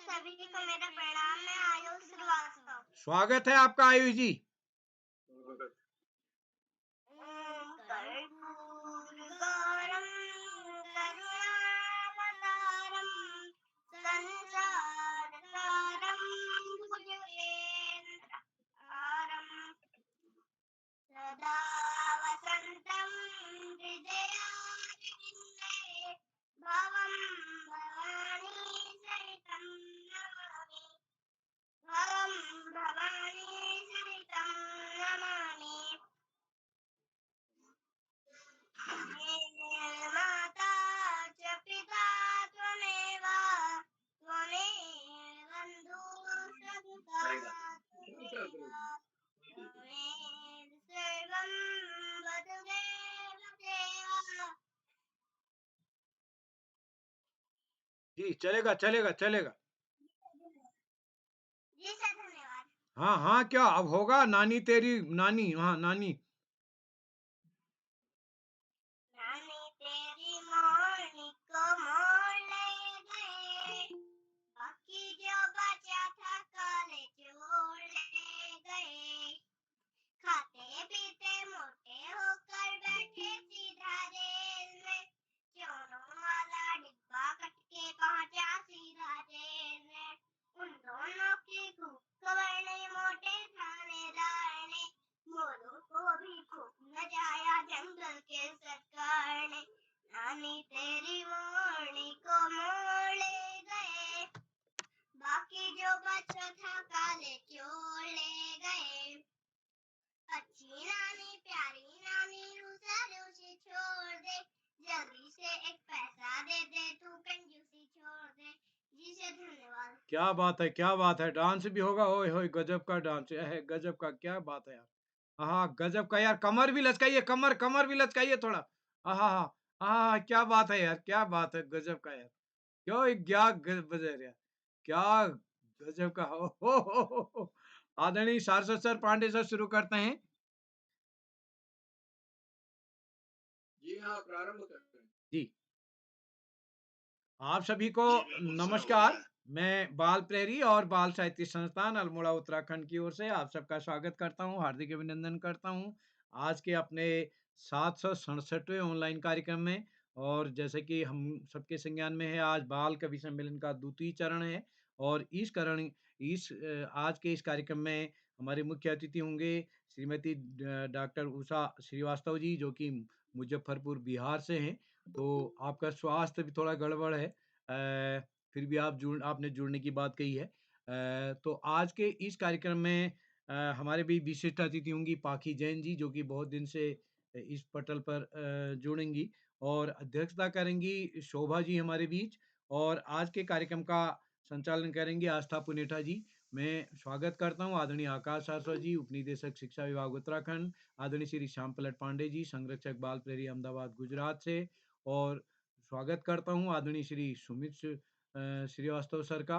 सभी को मेरा प्रणाम। मैं आयुष श्रीवास्तव। स्वागत है आपका आयुष जी। ओम कर्पूरगौरम करुणावतारम संसारसारम भुजगेन्द्रहारम सदा वसन्तं हृदयारविन्दे भवं भवानी सहितं नमामि। भवं भवानी सहितं नमामि। माता च पिता त्वमेव त्वमेव बन्धुः सखा त्वमेव त्वमेव सर्वं वसुदेव देव। जी चलेगा चलेगा चलेगा। जी सर धन्यवाद। हाँ हाँ क्या अब होगा। नानी तेरी नानी, हाँ नानी। नानी तेरी मोरनी को मोर ले गए, बाकी जो बचा था काले चोर ले गए। खाते पीते मोटे होकर बैठे सीधा जेल में, चोरों वाला डिब्बा कट के पहुंचा सीधा जेल में। उन दोनों की खूब खबर नहीं मोटे थानेदार ने, मोरों को भी खूब नचाया जंगल के सरकार ने। नानी तेरी मोरनी को मोर ले गए, बाकी जो बचा था काले चोर ले गए। अच्छी नानी प्यारी नानी रूसा रूसी छोड़ दे, जल्दी से एक पैसा दे दे, तू कंजूसी छोड़ दे। जी से धन्यवाद। क्या बात है क्या बात है। डांस भी होगा। ओए होए गजब का डांस है, गजब का। क्या बात है यार। हाँ गजब का यार। कमर भी लचकाइए, कमर कमर भी लचकाइए थोड़ा। हाँ हाँ हाँ क्या बात है यार, क्या बात है। गजब का यार। क्यों क्या बजे यार। क्या गजब का हो। आदरणीय सारस्वत सर, पांडे सर शुरू करते हैं। जी हाँ प्रारंभ करते हैं। जी आप सभी को नमस्कार। मैं बाल प्रेरी और बाल साहित्य संस्थान अल्मोड़ा उत्तराखंड की ओर से आप सबका स्वागत करता हूं, हार्दिक अभिनंदन करता हूं आज के अपने 767वें ऑनलाइन कार्यक्रम में। और जैसे कि हम सबके संज्ञान में है, आज बाल कवि सम्मेलन का द्वितीय चरण है। और आज के इस कार्यक्रम में हमारे मुख्य अतिथि होंगे श्रीमती डॉक्टर उषा श्रीवास्तव जी, जो कि मुजफ्फरपुर बिहार से हैं। तो आपका स्वास्थ्य भी थोड़ा गड़बड़ है, फिर भी आपने जुड़ने की बात कही है। तो आज के इस कार्यक्रम में हमारे भी विशिष्ट अतिथि होंगी पाखी जैन जी, जो कि बहुत दिन से इस पटल पर जुड़ेंगी। और अध्यक्षता करेंगी शोभा जी हमारे बीच। और आज के कार्यक्रम का संचालन करेंगे आस्था पुनेठा जी। मैं स्वागत करता हूँ आदरणीय आकाश शाश्वत जी, उपनिदेशक शिक्षा विभाग उत्तराखंड, आदरणीय श्री श्याम पलट पांडे जी, संरक्षक बाल प्रेरी अहमदाबाद गुजरात से। और स्वागत करता हूं आदरणीय श्री सुमित श्रीवास्तव सर का,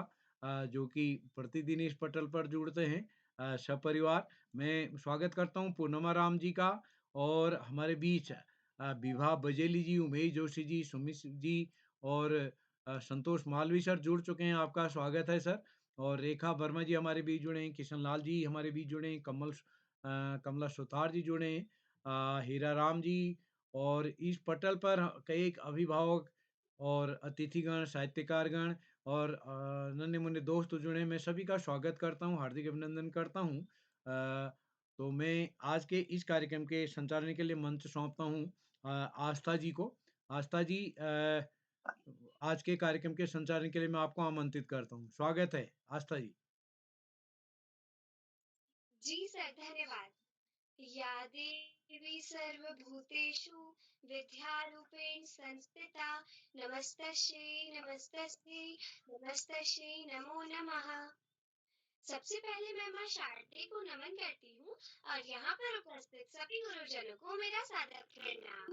जो कि प्रतिदिन इस पटल पर जुड़ते हैं सपरिवार। मैं स्वागत करता हूं पूर्णिमा राम जी का। और हमारे बीच विभा बजेली जी, उमेश जोशी जी, सुमित जी और संतोष मालवी सर जुड़ चुके हैं। आपका स्वागत है सर। और रेखा वर्मा जी हमारे बीच जुड़े हैं, किशन लाल जी हमारे बीच जुड़े हैं, कमला सुतार जी जुड़े हैं, हीरा राम जी। और इस पटल पर कई अभिभावक और अतिथिगण, साहित्यकारगण और नन्हे मुन्ने दोस्त जुड़े। मैं सभी का स्वागत करता हूँ, हार्दिक अभिनंदन करता हूँ। तो मैं आज के इस कार्यक्रम के संचालन के लिए मंच सौंपता हूँ आस्था जी को। आस्था जी, आज के कार्यक्रम के संचालन के लिए मैं आपको आमंत्रित करता हूँ। स्वागत है आस्था जी। जी सर धन्यवाद। या देवी सर्वभूतेषु विद्यारूपेण संस्थिता नमस्तस्यै नमस्तस्यै नमस्तस्यै नमो नमः। सबसे पहले मैं मां शारदे को नमन करती हूँ और यहाँ पर उपस्थित सभी गुरुजनों को मेरा सादर प्रणाम।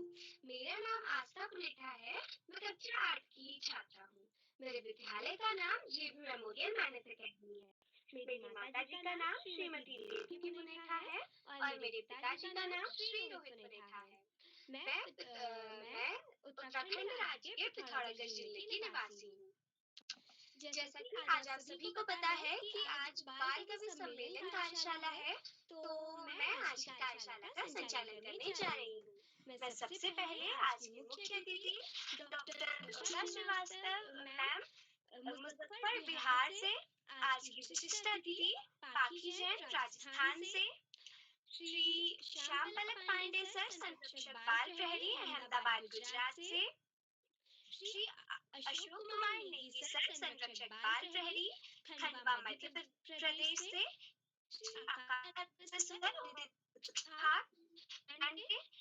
मेरा नाम आस्था पुनेठा है। मैं कक्षा 8 की छात्रा हूँ। मेरे विद्यालय का नाम जेबी मेमोरियल मैनेज अकेडमी है। मेरी माता जी का नाम श्रीमती देवी पुनेठा है और मेरे पिताजी का नाम श्री रोहित पुनेठा है। मैं उत्तराखंड राज्य के पिथौरागढ़ जिले की निवासी हूँ। जैसा कि आज आप सभी को पता है कि आज बाल कवि सम्मेलन कार्यशाला है, तो मैं आज की कार्यशाला का संचालन करने जा रही हूँ। मैं सबसे पहले आज की मुख्य अतिथि डॉक्टर उषा श्रीवास्तव मैम मुजफ्फर बिहार से, आज की विशिष्ट अतिथि पाखी जैन राजस्थान से, श्री श्याम पलक पांडे सर संरक्षक बाल प्रहरी अहमदाबाद गुजरात से, श्री अशोक कुमार नेगी सर संरक्षक बाल प्रहरी खंडवा मध्य प्रदेश से, श्री आकाश सर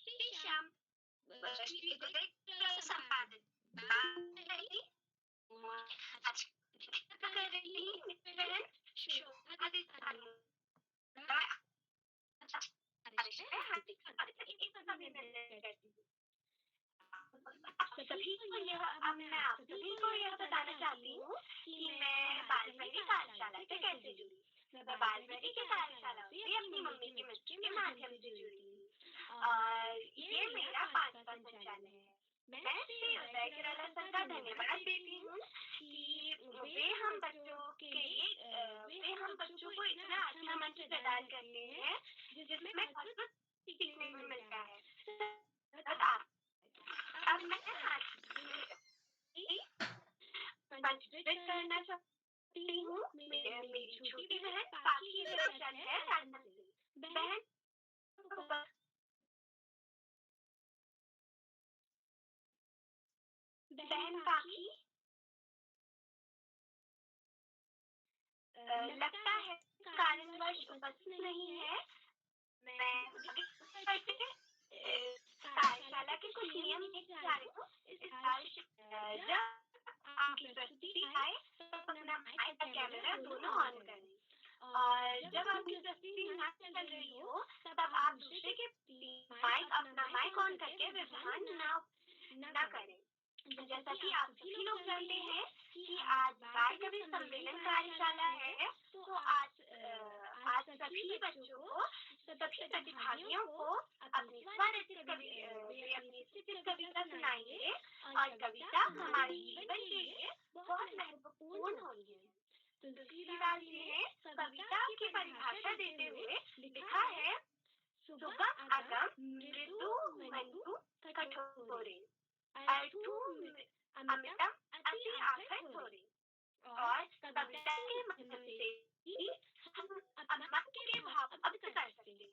श्री श्याम श्री उदय संपादक बाल प्रहरी आज कर रही मित्रन शोभा आप सभी को यह बताना चाहती हूँ कि मैं बाल प्रहरी कार्यशाला से कैसे जुड़ी। मैं बाल प्रहरी की कार्यशाला से अपनी मम्मी की मदद के माध्यम से जुड़ी हूँ और ये मेरा 5वां संचालन है। मैं श्री उदय किराला सर का धन्यवाद देती हूँ कि वे हम बच्चों को इतना अच्छा मंच प्रदान करते हैं जिसमें अद्भुत सीखने को मिलता है। अब मैं मंत्रित करना चाहती हूँ मेरी छोटी बहन पाखी जैन है राजस्थान से। बहन पाखी लगता है कारणवश उपस्थित नहीं है। मैं कार्यशाला के कुछ नियम लिखने जा रही हूँ। जब आपकी प्रस्तुति आए तो अपना माइक और कैमरा दोनों ऑन करें और जब आपकी प्रस्तुति ना चल रही हो तब आप दूसरे के अपना माइक ऑन करके व्यवधान ना करें। जैसा कि आप सभी लोग जानते हैं कि आज बाल कवि सम्मेलन कार्यशाला है, तो आज सभी बच्चों को, सभी प्रतिभागियों को अपनी स्वरचित कविता सुनाएंगे और कविता हमारे जीवन के लिए बहुत महत्वपूर्ण होती है। तुलसीदास जी ने कविता की परिभाषा देते हुए लिखा है, सुगम अगम मृदु मंदु कठोरे अर्थु अमितम अति आखर थोरे। और कविता के माध्यम से ही हम अपना के भाव व्यक्त कर सकते हैं।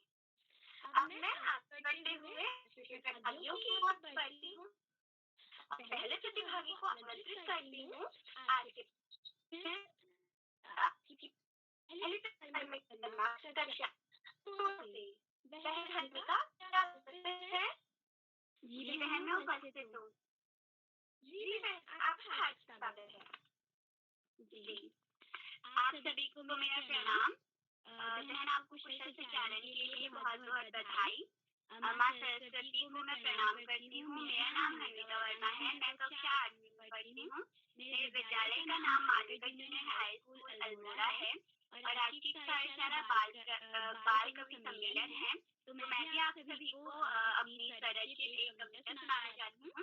अब मैं आगे बढ़ते हुए प्रतिभागियों की ओर बढ़ती हूँ। पहले प्रतिभागी को आमंत्रित करती हूँ। आज के पहले कक्षा बहन हल्का है। जी बहन मैं उपस्थित हूँ। जी बहन आपका हार्दिक स्वागत है। जी आप सभी को मेरा प्रणाम। बहन आपको कुशल संचालन के लिए बहुत बहुत बधाई। माँ सरस्वती को मैं प्रणाम करती हूँ। मेरा नाम हर्षिता वर्मा है। मैं कक्षा 8वीं में पढ़ती हूँ। मेरे विद्यालय का नाम Malvika Junior High School Almora है और आज की कार्यशाला बाल कवि सम्मेलन है। तो मैं भी आप सभी को अपनी स्वरचित एक कविता सुनाना चाहती हूँ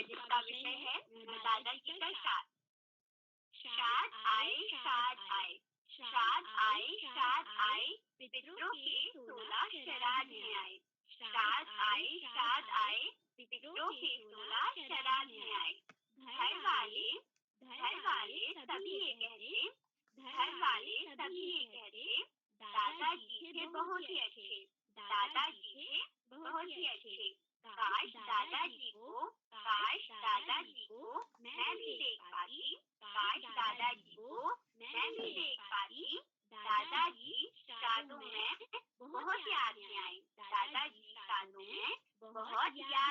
जिसका विषय है दादाजी का शाद। शाद आए शाद आए पितरों के 16 श्राद्ध हैं आए। शाद आए पितरों के 16 श्राद्ध हैं आए। घर वाले सभी ये कहते, दादाजी थे बहुत ही अच्छे, काश दादाजी को मैं भी देख पाती, दादाजी शादों में बहुत याद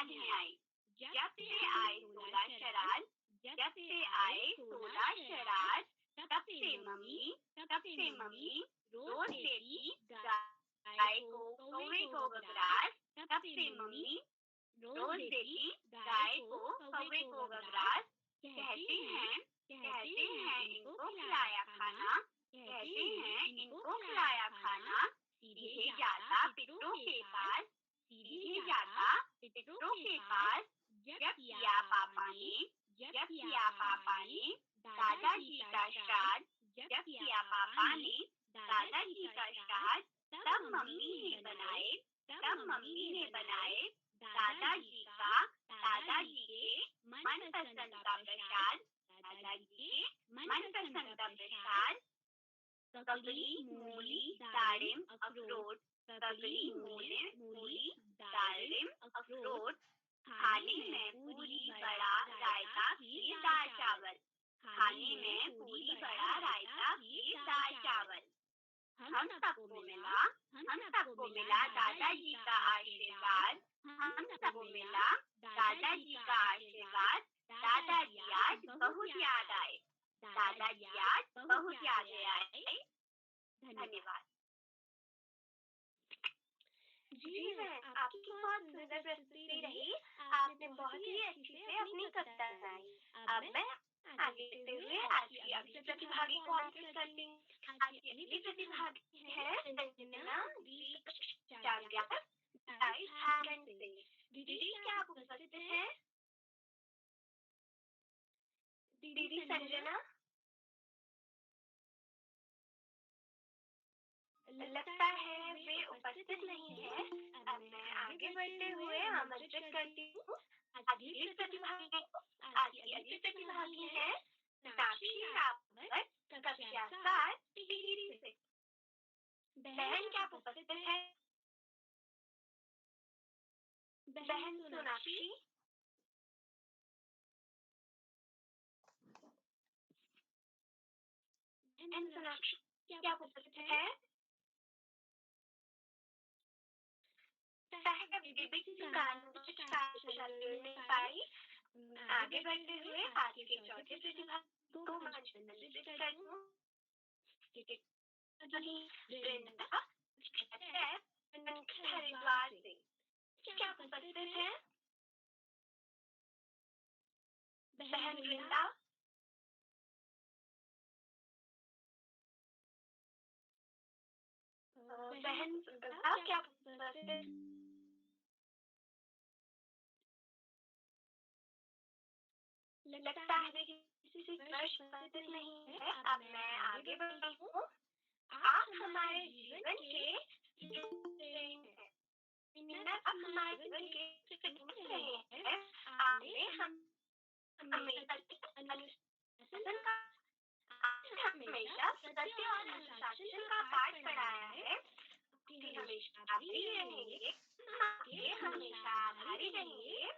में आए, जब से आए 16 श्राद्ध, तब से मम्मी रोज देती गाय को कौवे को घबराहट, तब से मम्मी रोज देती गाय को कौवे को घबराहट। कहते हैं इनको खिलाया खाना, सीधे जाता पितरों के पास, जब किया पापा ने दादाजी का श्राद्ध जब किया पापा ने, दादाजी का श्राद्ध तब मम्मी ने बनाए, दादाजी के मनपसंद का प्रसाद, ककड़ी, मूली, दारिम, अखरोट, खाने में पूरी, बड़ा, रायता, खीर, दाल चावल, हम सबको मिला दादाजी का आशीर्वाद, दादाजी आज बहुत याद आए, धन्यवाद। जी बहन, आपकी बहुत सुंदर प्रस्तुति रही। आपने बहुत ही अच्छी से अपनी कविता सुनाई। अब मैं आगे बढ़ते हुए आज की अगली प्रतिभागी को आमंत्रित करती हूँ। आज की अगली प्रतिभागी है संजना से। दीदी क्या आप उपस्थित हैं? दीदी संजना, लगता है वे उपस्थित नहीं है। अब मैं आगे बढ़ते हुए आमंत्रित करती हूँ आज की अगली प्रतिभागी है साक्षी रावत, कक्षा 7 टिहरी से। बहन क्या आप उपस्थित है? बहन सोनाक्षी, क्या आप उपस्थित है? नहीं पाई। आगे बढ़ते हुए आज के चौथे प्रतिभागी को मंच पर आमंत्रित करती हूँ। हरिद्वार से। क्या आप उपस्थित है? बहन वृंदा, क्या आप उपस्थित? लगता है किसी वर्ष उपस्थित नहीं है। अब मैं आगे बढ़ती हूँ। आप हमारे जीवन के हमारे जीवन के रहे हैं। आपने हमेशा सत्य और अनुशासन का पाठ पढ़ाया है। हमेशा आभारी रहेंगे, हमेशा आभारी रहेंगे।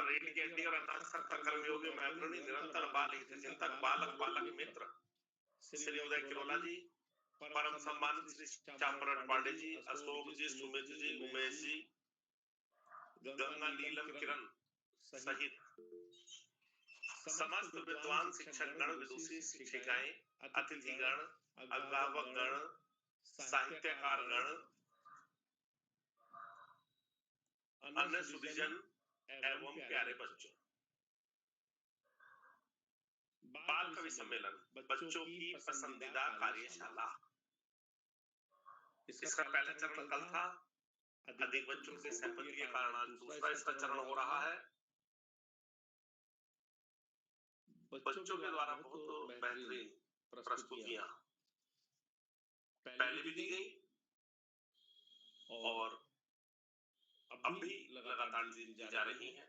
रेडिकेटी और अंतःकरण कर्मयोगी में अग्रणी निरंतर बाल हित चिंतक बालक मित्र श्री उदय किरोला जी, परम सम्मानित श्री चामरण पांडे जी, अशोक जी, सुमित जी, उमेश जी, गंगा नीलम किरण सहित समस्त विद्वान शिक्षक गण, विदुषी शिक्षिकाएं, अतिथिगण, अभिभावक गण, साहित्यकार गण, अन्य सुधीजन एवं प्यारे बच्चों, बाल कवि सम्मेलन बच्चों की पसंदीदा कार्यशाला। इसका पहला चरण कल था। अधिक बच्चों के सहमति के कारण आज दूसरा इसका चरण हो रहा है। बच्चों के द्वारा बहुत बेहतरीन प्रस्तुतियां पहले भी दी गई और अब भी लगातार दी जा रही हैं।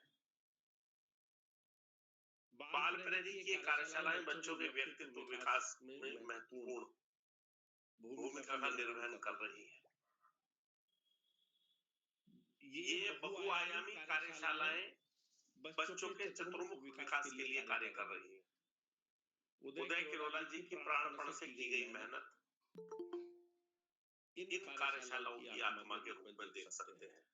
बाल प्रेरी की ये कार्यशालाएं बच्चों के व्यक्तित्व विकास में महत्वपूर्ण भूमिका का निर्वहन कर रही है। ये बहुआयामी कार्यशालाएं बच्चों के चतुर्मुख विकास के लिए कार्य कर रही है। उदय किरोला जी की प्राणपण से की गई मेहनत इन कार्यशालाओं की आत्मा के रूप में देख सकते हैं।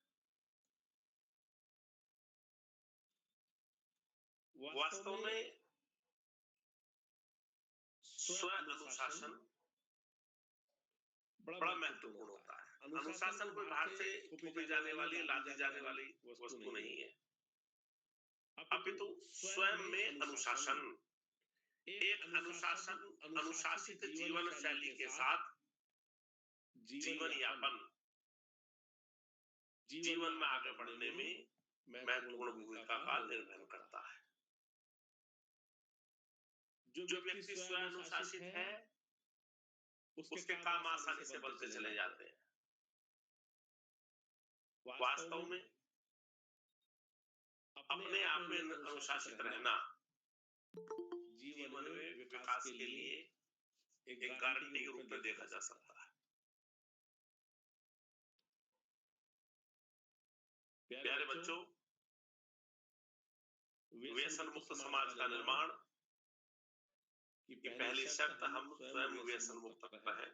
वास्तव में स्व अनुशासन बड़ा महत्वपूर्ण होता है। अनुशासन कोई बाहर से थोपी जाने वाली, लादी जाने वाली वस्तु नहीं है, अपितु स्वयं में अनुशासन, एक अनुशासित जीवन शैली के साथ जीवन यापन जीवन में आगे बढ़ने में महत्वपूर्ण भूमिका का निर्वहन करता है। जो व्यक्ति स्वयं अनुशासित है उसके काम आसानी से बनते चले जाते हैं। वास्तव में अपने आप में अनुशासित रहना जीवन में विकास के लिए एक गारंटी के रूप में देखा जा सकता है। प्यारे बच्चों, व्यसन मुक्त समाज का निर्माण की पहली शर्त हम स्वयं व्यसन मुक्त रहें,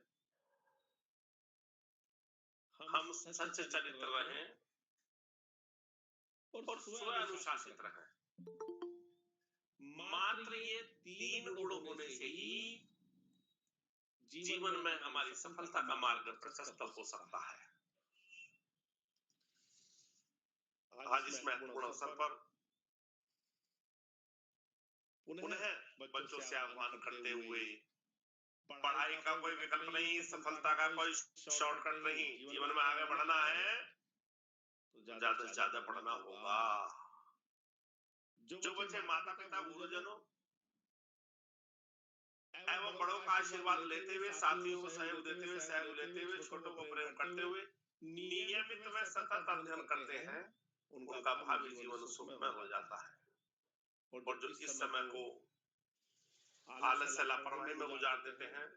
हम सच्चे चरित्र रहें और स्व अनुशासित रहें। मात्र ये 3 गुण होने से ही जीवन में हमारी सफलता का मार्ग प्रशस्त हो सकता है। आज इस महत्वपूर्ण अवसर पर पुनः बच्चों से आह्वान करते हुए, पढ़ाई का कोई विकल्प नहीं, सफलता का कोई शॉर्टकट नहीं, जीवन में आगे बढ़ना है तो ज्यादा से ज्यादा पढ़ना होगा। जो बच्चे माता पिता गुरुजनों एवं बड़ों का आशीर्वाद लेते हुए, साथियों को सहयोग देते हुए, सहयोग लेते हुए, छोटों को प्रेम करते हुए नियमित व सतत अध्ययन करते हैं, उनका भावी जीवन सुखमय हो जाता है। और जो इस समय को आलस से लापरवाही में गुजार देते हैं,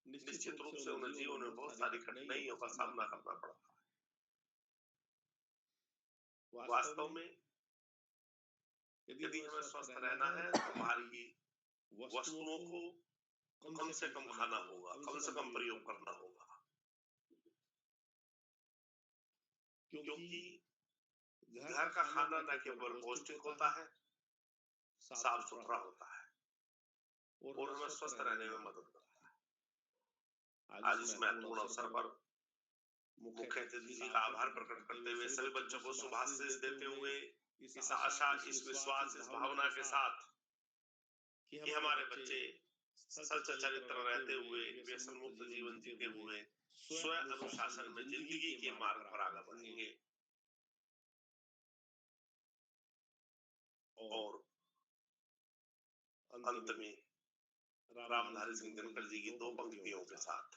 निश्चित रूप से उन्हें जीवन में बहुत सारी कठिनाइयों का सामना करना पड़ता है। वास्तव में यदि हमें स्वस्थ रहना है तो बाहरी वस्तुओं को कम से कम खाना होगा, कम से कम प्रयोग करना होगा, क्योंकि घर का खाना न केवल पौष्टिक होता है, साफ सुथरा होता है और हमें स्वस्थ रहने में मदद करता है। आज इस महत्वपूर्ण अवसर पर मुख्य अतिथि जी का आभार प्रकट करते हुए, सभी बच्चों को शुभाशीष देते हुए, इस आशा, इस विश्वास, इस भावना के साथ कि हमारे बच्चे सच्चा चरित्र रहते हुए, व्यसन मुक्त जीवन जीते हुए, स्व अनुशासन में जिंदगी के मार्ग पर आगे बढ़ेंगे और अंत में रामधारी सिंह दिनकर जी की 2 पंक्तियों के साथ,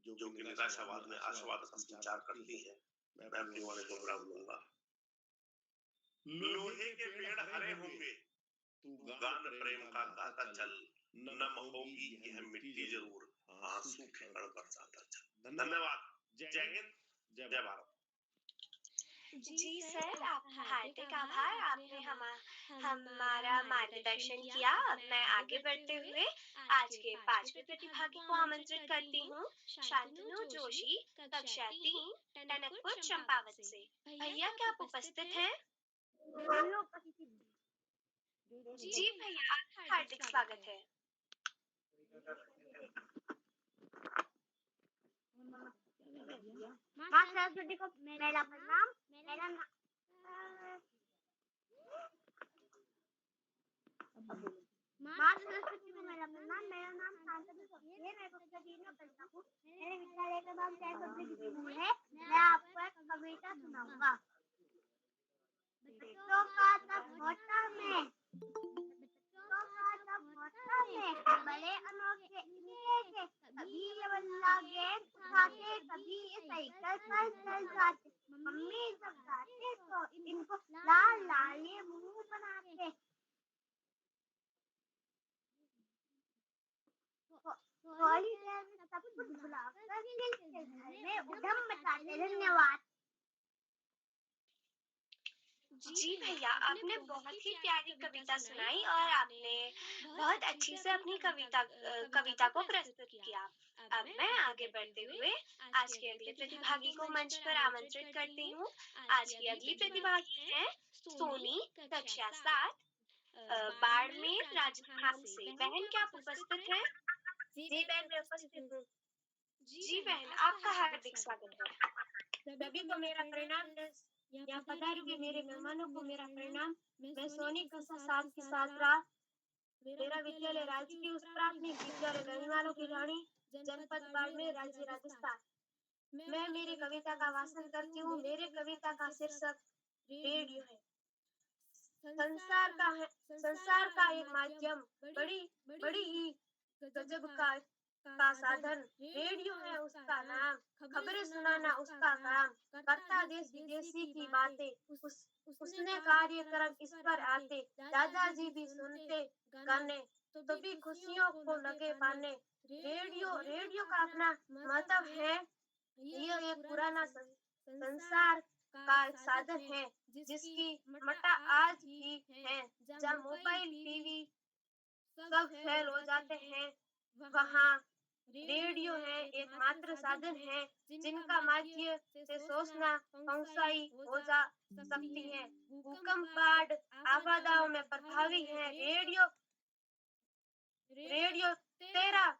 जो कि निराशावाद में आशावाद का संचार करती है, मैं अपनी वाणी को विराम दूंगा। लोहे के पेड़ हरे होंगे, तू गान प्रेम का गाता चल, नम होगी यह मिट्टी जरूर, आंसू के कण बरसाता चल। धन्यवाद। जय हिंद, जय भारत। जी सर, आपका हार्दिक आभार। आपने हमारा मार्गदर्शन किया। अब मैं आगे बढ़ते हुए आज के 5वें प्रतिभागी को आमंत्रित करती हूँ, शांतनु जोशी, कक्षा 3, टनकपुर चंपावत से। भैया, क्या आप उपस्थित हैं? जी भैया, आपका हार्दिक स्वागत है। माँ सरस्वती को मेरा प्रणाम। मेरा नाम माँ सरस्वती को मेरा प्रणाम। मेरा नाम शांतनु जोशी है। मैं कक्षा 3 में पढ़ता हूँ। मेरे विद्यालय का नाम जय पब्लिक स्कूल है। मैं आपको एक कविता सुनाऊंगा। बच्चों का तब होता है, बड़े अनोखे इनके थे, कभी ये बल्ला गेंद उठाते, कभी ये साइकिल पर चल जाते। मम्मी जब गाते तो इनको लाल लाल ये मुंह बनाते। सॉलिटेयर में सब कुछ भुलाकर दिल के घर में उधम मचाते। धन्यवाद। जी भैया, आपने बहुत ही प्यारी कविता सुनाई और आपने बहुत अच्छी से अपनी कविता को प्रस्तुत किया। अब मैं आगे बढ़ते हुए आज के अगले प्रतिभागी को मंच पर आमंत्रित करती हूँ। आज की अगली प्रतिभागी है सोनी, कक्षा 7, बाड़मेर, राजस्थान से। बहन, क्या आप उपस्थित हैं? जी बहन, मैं उपस्थित हूँ। जी बहन, आपका हार्दिक स्वागत है। सभी को मेरा प्रणाम। यहाँ पधारे हुए मेरे मेहमानों को मेरा प्रणाम। मैं सोनी, कक्षा 7 की छात्रा। मेरा विद्यालय राजकीय उच्च प्राथमिक विद्यालय गढ़वालों की रानी, जनपद बाड़मेर, राज्य राजस्थान। मैं मेरी कविता का वाचन करती हूँ। मेरे कविता का शीर्षक रेडियो है। संसार का एक माध्यम, बड़ी ही गजब का साधन। रेडियो है उसका नाम, खबरें सुनाना उसका काम। करता देश विदेशी की बातें, उसने कार्यक्रम इस पर आते। दादाजी भी सुनते गाने, तभी खुशियों को लगे पाने। रेडियो का अपना महत्व है। यह एक पुराना संसार का साधन है, जिसकी मटा आज भी है। जब मोबाइल टीवी सब फेल हो जाते हैं, वहाँ रेडियो है एकमात्र साधन है, जिनका माध्यम से सूचना पहुंचाई हो जा सकती है। भूकंप, बाढ़, आपदाओं में प्रभावी है रेडियो। 13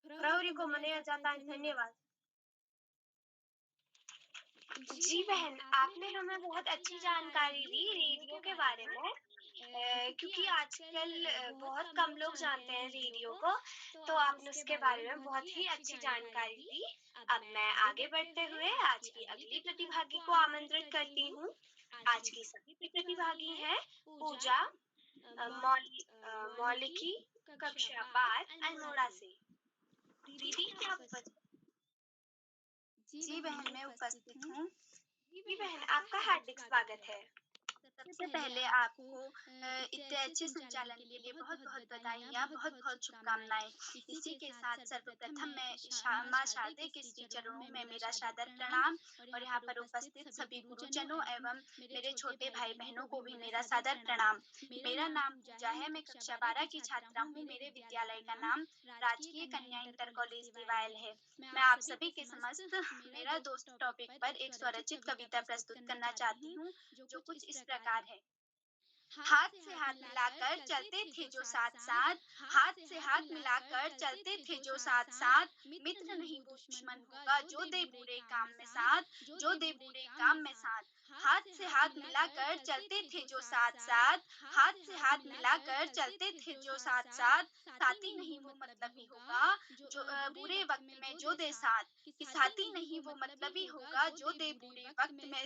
फरवरी को मनाया जाता है। धन्यवाद। जी बहन, आपने हमें बहुत अच्छी जानकारी दी रेडियो के बारे में। क्योंकि आजकल बहुत कम लोग जानते हैं रेडियो को, तो आपने उसके बारे में बहुत ही अच्छी जानकारी दी। अब मैं आगे बढ़ते हुए आज की अगली प्रतिभागी को आमंत्रित करती हूँ। आज की सभी प्रतिभागी हैं पूजा, मौलिकी, कक्षा 12, अल्मोड़ा से। दीदी, क्या आप उपस्थित? जी बहन, मैं उपस्थित हूँ। जी बहन, आपका हार्दिक स्वागत है। सबसे पहले आपको इतने अच्छे संचालन के लिए बहुत बहुत बधाइयाँ, बहुत बहुत शुभकामनाएं। इसी के साथ सर्वप्रथम मैं माँ शारदे के श्री चरणों में मेरा सादर प्रणाम और यहाँ पर उपस्थित सभी गुरुजनों एवं मेरे छोटे भाई बहनों को भी मेरा सादर प्रणाम। मेरा नाम पूजा है, मैं कक्षा 12 की छात्रा हूँ। मेरे विद्यालय का नाम राजकीय कन्या इंटर कॉलेज दिवायल है। मैं आप सभी के समस्त मेरा दोस्त टॉपिक पर एक स्वरचित कविता प्रस्तुत करना चाहती हूँ, जो कुछ इस प्रकार है। हाथ से हाथ मिलाकर चलते थे जो साथ साथ, हाथ से हाथ मिलाकर चलते थे जो साथ साथ। मित्र नहीं वो दुश्मन होगा, जो दे बुरे काम में साथ, जो दे बुरे काम में साथ। हाथ से हाथ मिलाकर चलते थे जो साथ साथ, हाथ से हाथ मिलाकर चलते थे जो साथ साथ। साथी नहीं वो मतलबी होगा, जो बुरे वक्त में जो दे साथ। कि साथी नहीं वो मतलबी होगा, जो दे बुरे वक्त में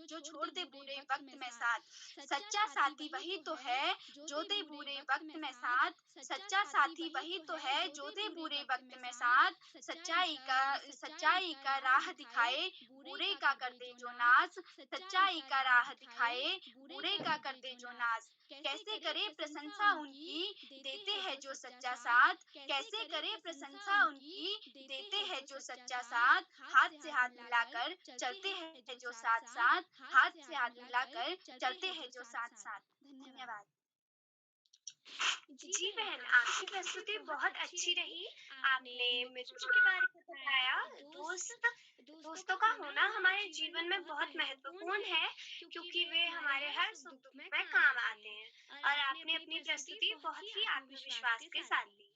जो छोड़ दे बुरे वक्त में साथ। सच्चा साथी वही तो है जो दे बुरे वक्त में साथ। सच्चा साथी वही तो है जो दे बुरे वक्त में साथ। सच्चाई का राह दिखाए, बुरे का कर दे जो नाश। सच्चाई का राह दिखाए, बुरे का कर दे जो नाश। कैसे करे प्रशंसा उनकी, देते हैं जो सच्चा साथ। कैसे करे प्रशंसा उनकी, देते हैं जो सच्चा साथ। हाथ से हाथ मिलाकर चलते हैं जो साथ साथ, हाथ से हाथ मिलाकर चलते हैं जो साथ साथ। धन्यवाद। जी बहन, आपकी प्रस्तुति बहुत अच्छी रही। आपने मित्र के बारे में बताया। दोस्तों का होना हमारे जीवन में बहुत महत्वपूर्ण है, क्योंकि वे हमारे हर सुख दुख में काम आते हैं। और आपने अपनी प्रस्तुति बहुत ही आत्मविश्वास के साथ दी।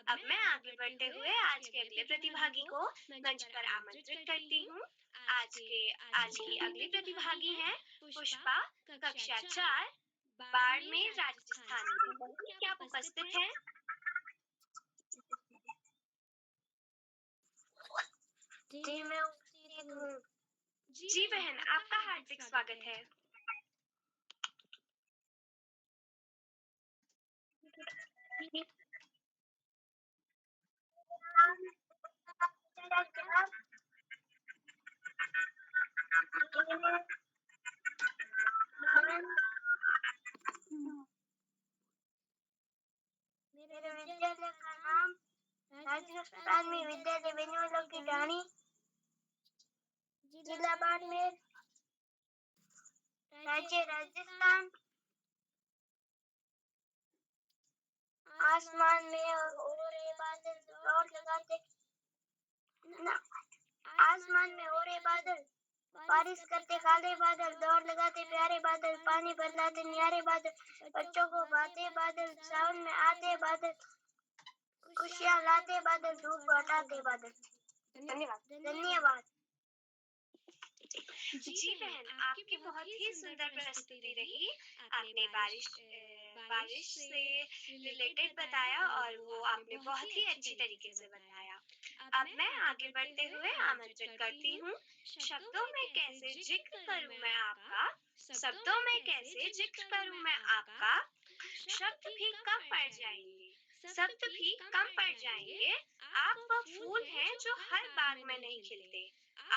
अब मैं आगे बढ़ते हुए आज के अगले प्रतिभागी को मंच पर आमंत्रित करती हूँ। आज की अगली प्रतिभागी हैं पुष्पा, कक्षा 4, बाड़मेर, राजस्थान से। क्या आप उपस्थित हैं? जी मैं उपस्थित हूँ। जी बहन, आपका हार्दिक स्वागत है। मेरे विद्यालय का नाम राजस्थान में विद्या से बनने वालों की ढाणी, जिला बाड़मेर, राज्य राजस्थान। आसमान में हो रहे बादल दौड़ लगाते आसमान में हो रहे बादल, बारिश करते काले बादल, दौड़ लगाते प्यारे बादल, पानी बदलाते न्यारे बादल, बच्चों को गाते बादल, सावन में आते बादल, खुशियाँ लाते बादल, धूप हटाते बादल। धन्यवाद। धन्यवाद। जी बहन, आपकी बहुत ही सुंदर प्रस्तुति रही। आपने बारिश से रिलेटेड बताया और वो आपने बहुत ही अच्छी तरीके से बताया। अब मैं आगे बढ़ते हुए आमंत्रित करती हूँ, शब्दों में कैसे जिक्र करूँ मैं आपका, शब्दों में कैसे जिक्र करूँ मैं आपका, शब्द भी कम पड़ जाएंगे, शब्द भी कम पड़ जाएंगे। आप वह फूल हैं जो हर बाग में नहीं खिलते,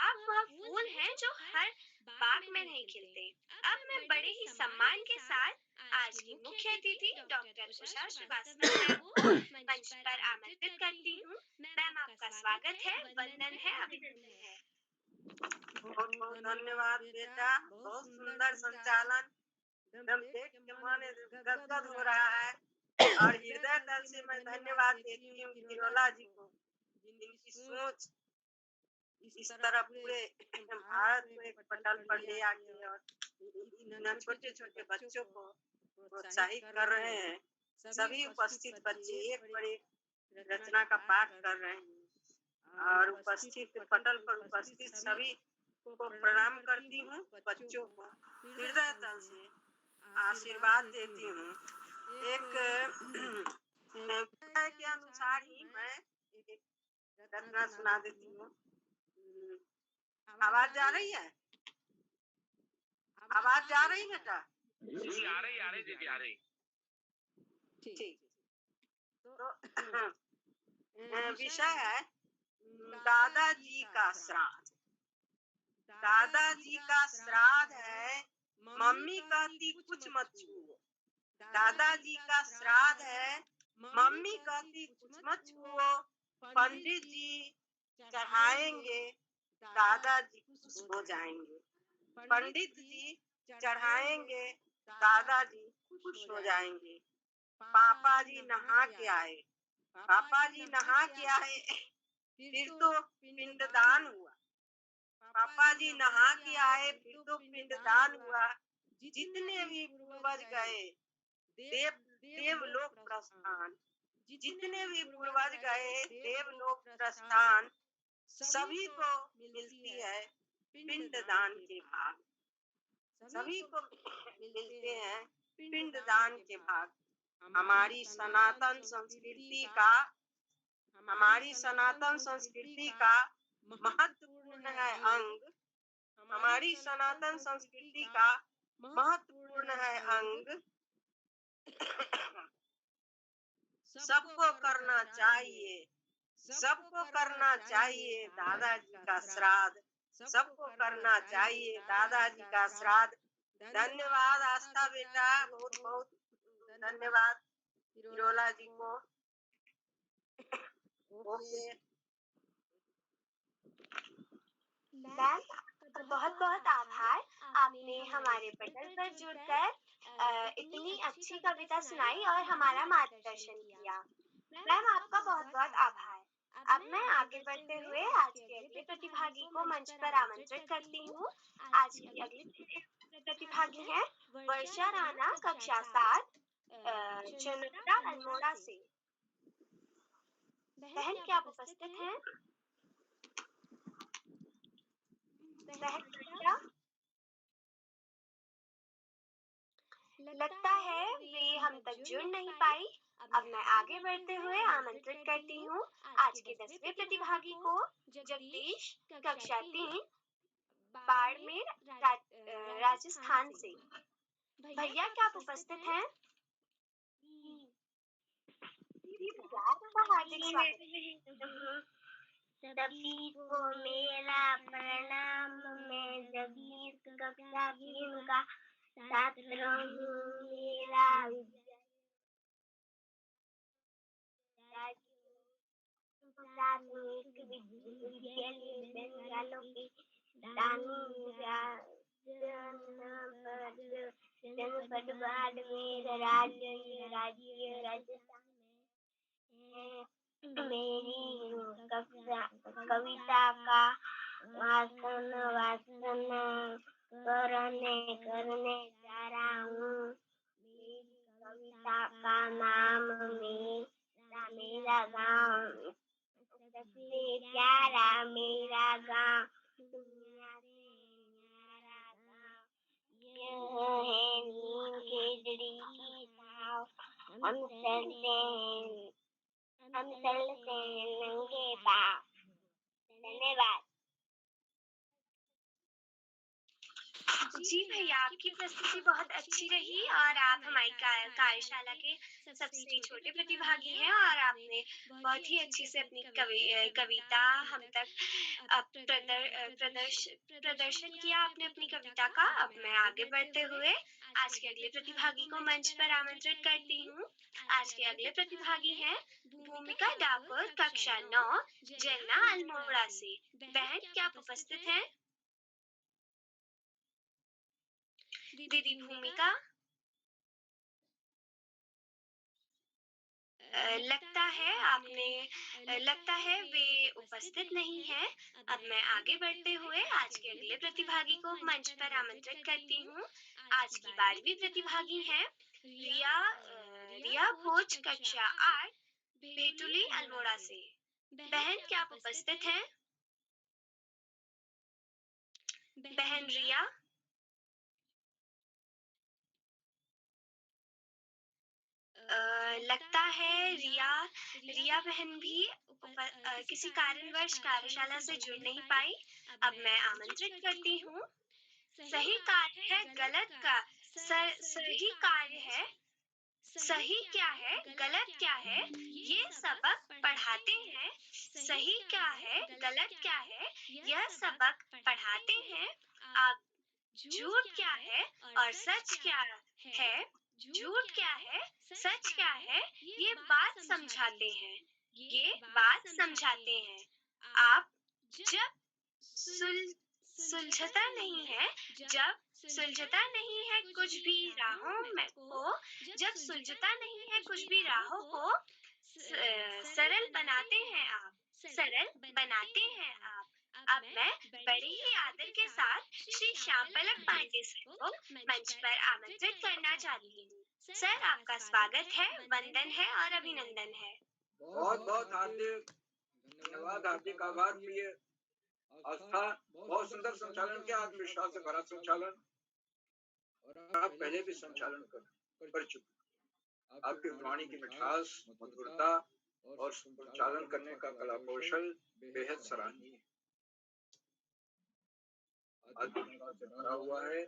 आप वह फूल हैं जो हर बाग में नहीं खिलते। अब मैं बड़े ही सम्मान के साथ आज की मुख्य अतिथि डॉक्टर उषा श्रीवास्तव मैम को मंच पर आमंत्रित करती हूँ। मैम, आपका स्वागत है, वंदन है, अभिनंदन है। बहुत बहुत धन्यवाद बेटा, बहुत सुंदर संचालन, एकदम देख के मन गदगद हो रहा है। और हृदय तल से मैं धन्यवाद देती हूँ किरोला जी को, जिनकी सोच इस तरह पूरे भारत को एक पटल पर ले आके और इन छोटे छोटे बच्चों को प्रोत्साहित कर रहे हैं। सभी उपस्थित बच्चे एक पर एक रचना का पाठ कर रहे हैं और उपस्थित पटल पर उपस्थित सभी को प्रणाम करती हूँ। बच्चों को हृदय तल से आशीर्वाद देती हूँ। एक के अनुसार ही मैं एक रचना सुना देती हूँ। आवाज जा रही है? आवाज जा रही बेटा? जी आ रही दीदी, आ रही। ठीक। तो विषय है दादाजी का श्राद्ध। दादाजी का श्राद्ध है, मम्मी कहती कुछ मत छुओ। दादाजी का श्राद्ध है, मम्मी कहती कुछ मत छुओ। पंडित जी चढ़ाएंगे, दादाजी खुश हो जाएंगे। पंडित जी चढ़ाएंगे, दादाजी खुश हो जाएंगे। पापा जी नहा के आए, पापा जी नहा के आए, फिर तो पिंडदान हुआ। पापा जी नहा के आए, फिर तो पिंडदान हुआ। जितने भी पूर्वज गए देवलोक प्रस्थान, जितने भी पूर्वज गए देवलोक प्रस्थान, सभी को मिलती है पिंडदान के भाग। सभी को मिलते हैं पिंडदान के भाग। हमारी सनातन संस्कृति का महत्वपूर्ण है अंग। हमारी सनातन संस्कृति का महत्वपूर्ण है अंग। सबको करना चाहिए, सबको करना चाहिए दादाजी का श्राद्ध। सबको करना चाहिए दादाजी का श्राद्ध। धन्यवाद आस्था बेटा, बहुत बहुत धन्यवाद किरोला जी को। मैम, बहुत बहुत आभार। आपने हमारे पटल पर जुड़कर इतनी अच्छी कविता सुनाई और हमारा मार्गदर्शन किया। मैम, आपका बहुत बहुत आभार। अब मैं आगे बढ़ते हुए आज के अगले प्रतिभागी को मंच पर आमंत्रित करती हूँ। आज की अगली प्रतिभागी है वर्षा राणा, कक्षा 7, चनपरा अल्मोड़ा से। बहन, क्या आप उपस्थित हैं? बहन क्या? लगता है वे हम तक जुड़ नहीं पाई। अब मैं आगे बढ़ते हुए आमंत्रित करती हूँ आज के 10वें प्रतिभागी को, जगदीश, कक्षा 3, बाड़मेर, राजस्थान से। भैया, क्या आप उपस्थित हैं? आपका हार्दिक स्वागत। सभी को मेरा प्रणाम। मैं जगदीश, कक्षा 3 का छात्र हूँ। वालों की रानी जनपद बाड़मेर राज्य राजस्थान में मेरी कविता का वाचन करने जा रहा हूँ। मेरी कविता का नाम मेरा गाँव सबसे प्यारा मेरा गाँव दुनिया से न्यारा गाँव यह है नीम केसरी की छाँव हम चलते हैं नंगे पाँव। धन्यवाद। जी भैया, आपकी प्रस्तुति बहुत अच्छी रही और आप हमारी कार्यशाला के सबसे छोटे प्रतिभागी हैं और आपने बहुत ही अच्छी से अपनी कविता हम तक प्रदर्शन किया आपने अपनी कविता का। अब मैं आगे बढ़ते हुए आज के अगले प्रतिभागी को मंच पर आमंत्रित करती हूँ। आज के अगले प्रतिभागी हैं भूमिका डाकुर, कक्षा 9, जलना अल्मोड़ा से। बहन, क्या आप उपस्थित हैं? दीदी भूमिका, लगता है वे उपस्थित नहीं है। अब मैं आगे बढ़ते हुए आज के अगले प्रतिभागी को मंच पर आमंत्रित करती हूँ। आज की 12वीं प्रतिभागी हैं रिया भोज, कक्षा 8, भेटुली अल्मोड़ा से। बहन, क्या आप उपस्थित हैं? बहन रिया, लगता है रिया बहन भी किसी कारणवश कार्यशाला से जुड़ नहीं पाई। अब मैं आमंत्रित करती हूँ। सही कार्य है, गलत का सही कार्य है, सही क्या है, गलत क्या है, ये सबक पढ़ाते हैं। सही क्या है, गलत क्या है, यह सबक पढ़ाते हैं। आप झूठ क्या है और सच क्या है, झूठ क्या है, सच क्या है, ये बात समझाते हैं, ये बात समझाते हैं। आप जब सुलझता नहीं है, जब सुलझता नहीं है कुछ भी राहों में को, जब सुलझता नहीं है कुछ भी राहों को, सरल बनाते हैं आप, सरल बनाते हैं आप। अब मैं बड़े ही आदर के साथ श्री श्याम पलक पांडे सर को मंच पर आमंत्रित करना चाहती हूँ। सर, आपका स्वागत है, वंदन है और अभिनंदन है। बहुत बहुत हार्दिक धन्यवाद, हार्दिक आभार। प्रिय आस्था, बहुत सुंदर संचालन किया, आत्मविश्वास से भरा संचालन, और आप पहले भी संचालन कर चुके। आपकी वाणी की मिठास, मधुरता और संचालन करने का कला कौशल बेहद सराहनीय है। आत्मविश्वास से भरा हुआ है,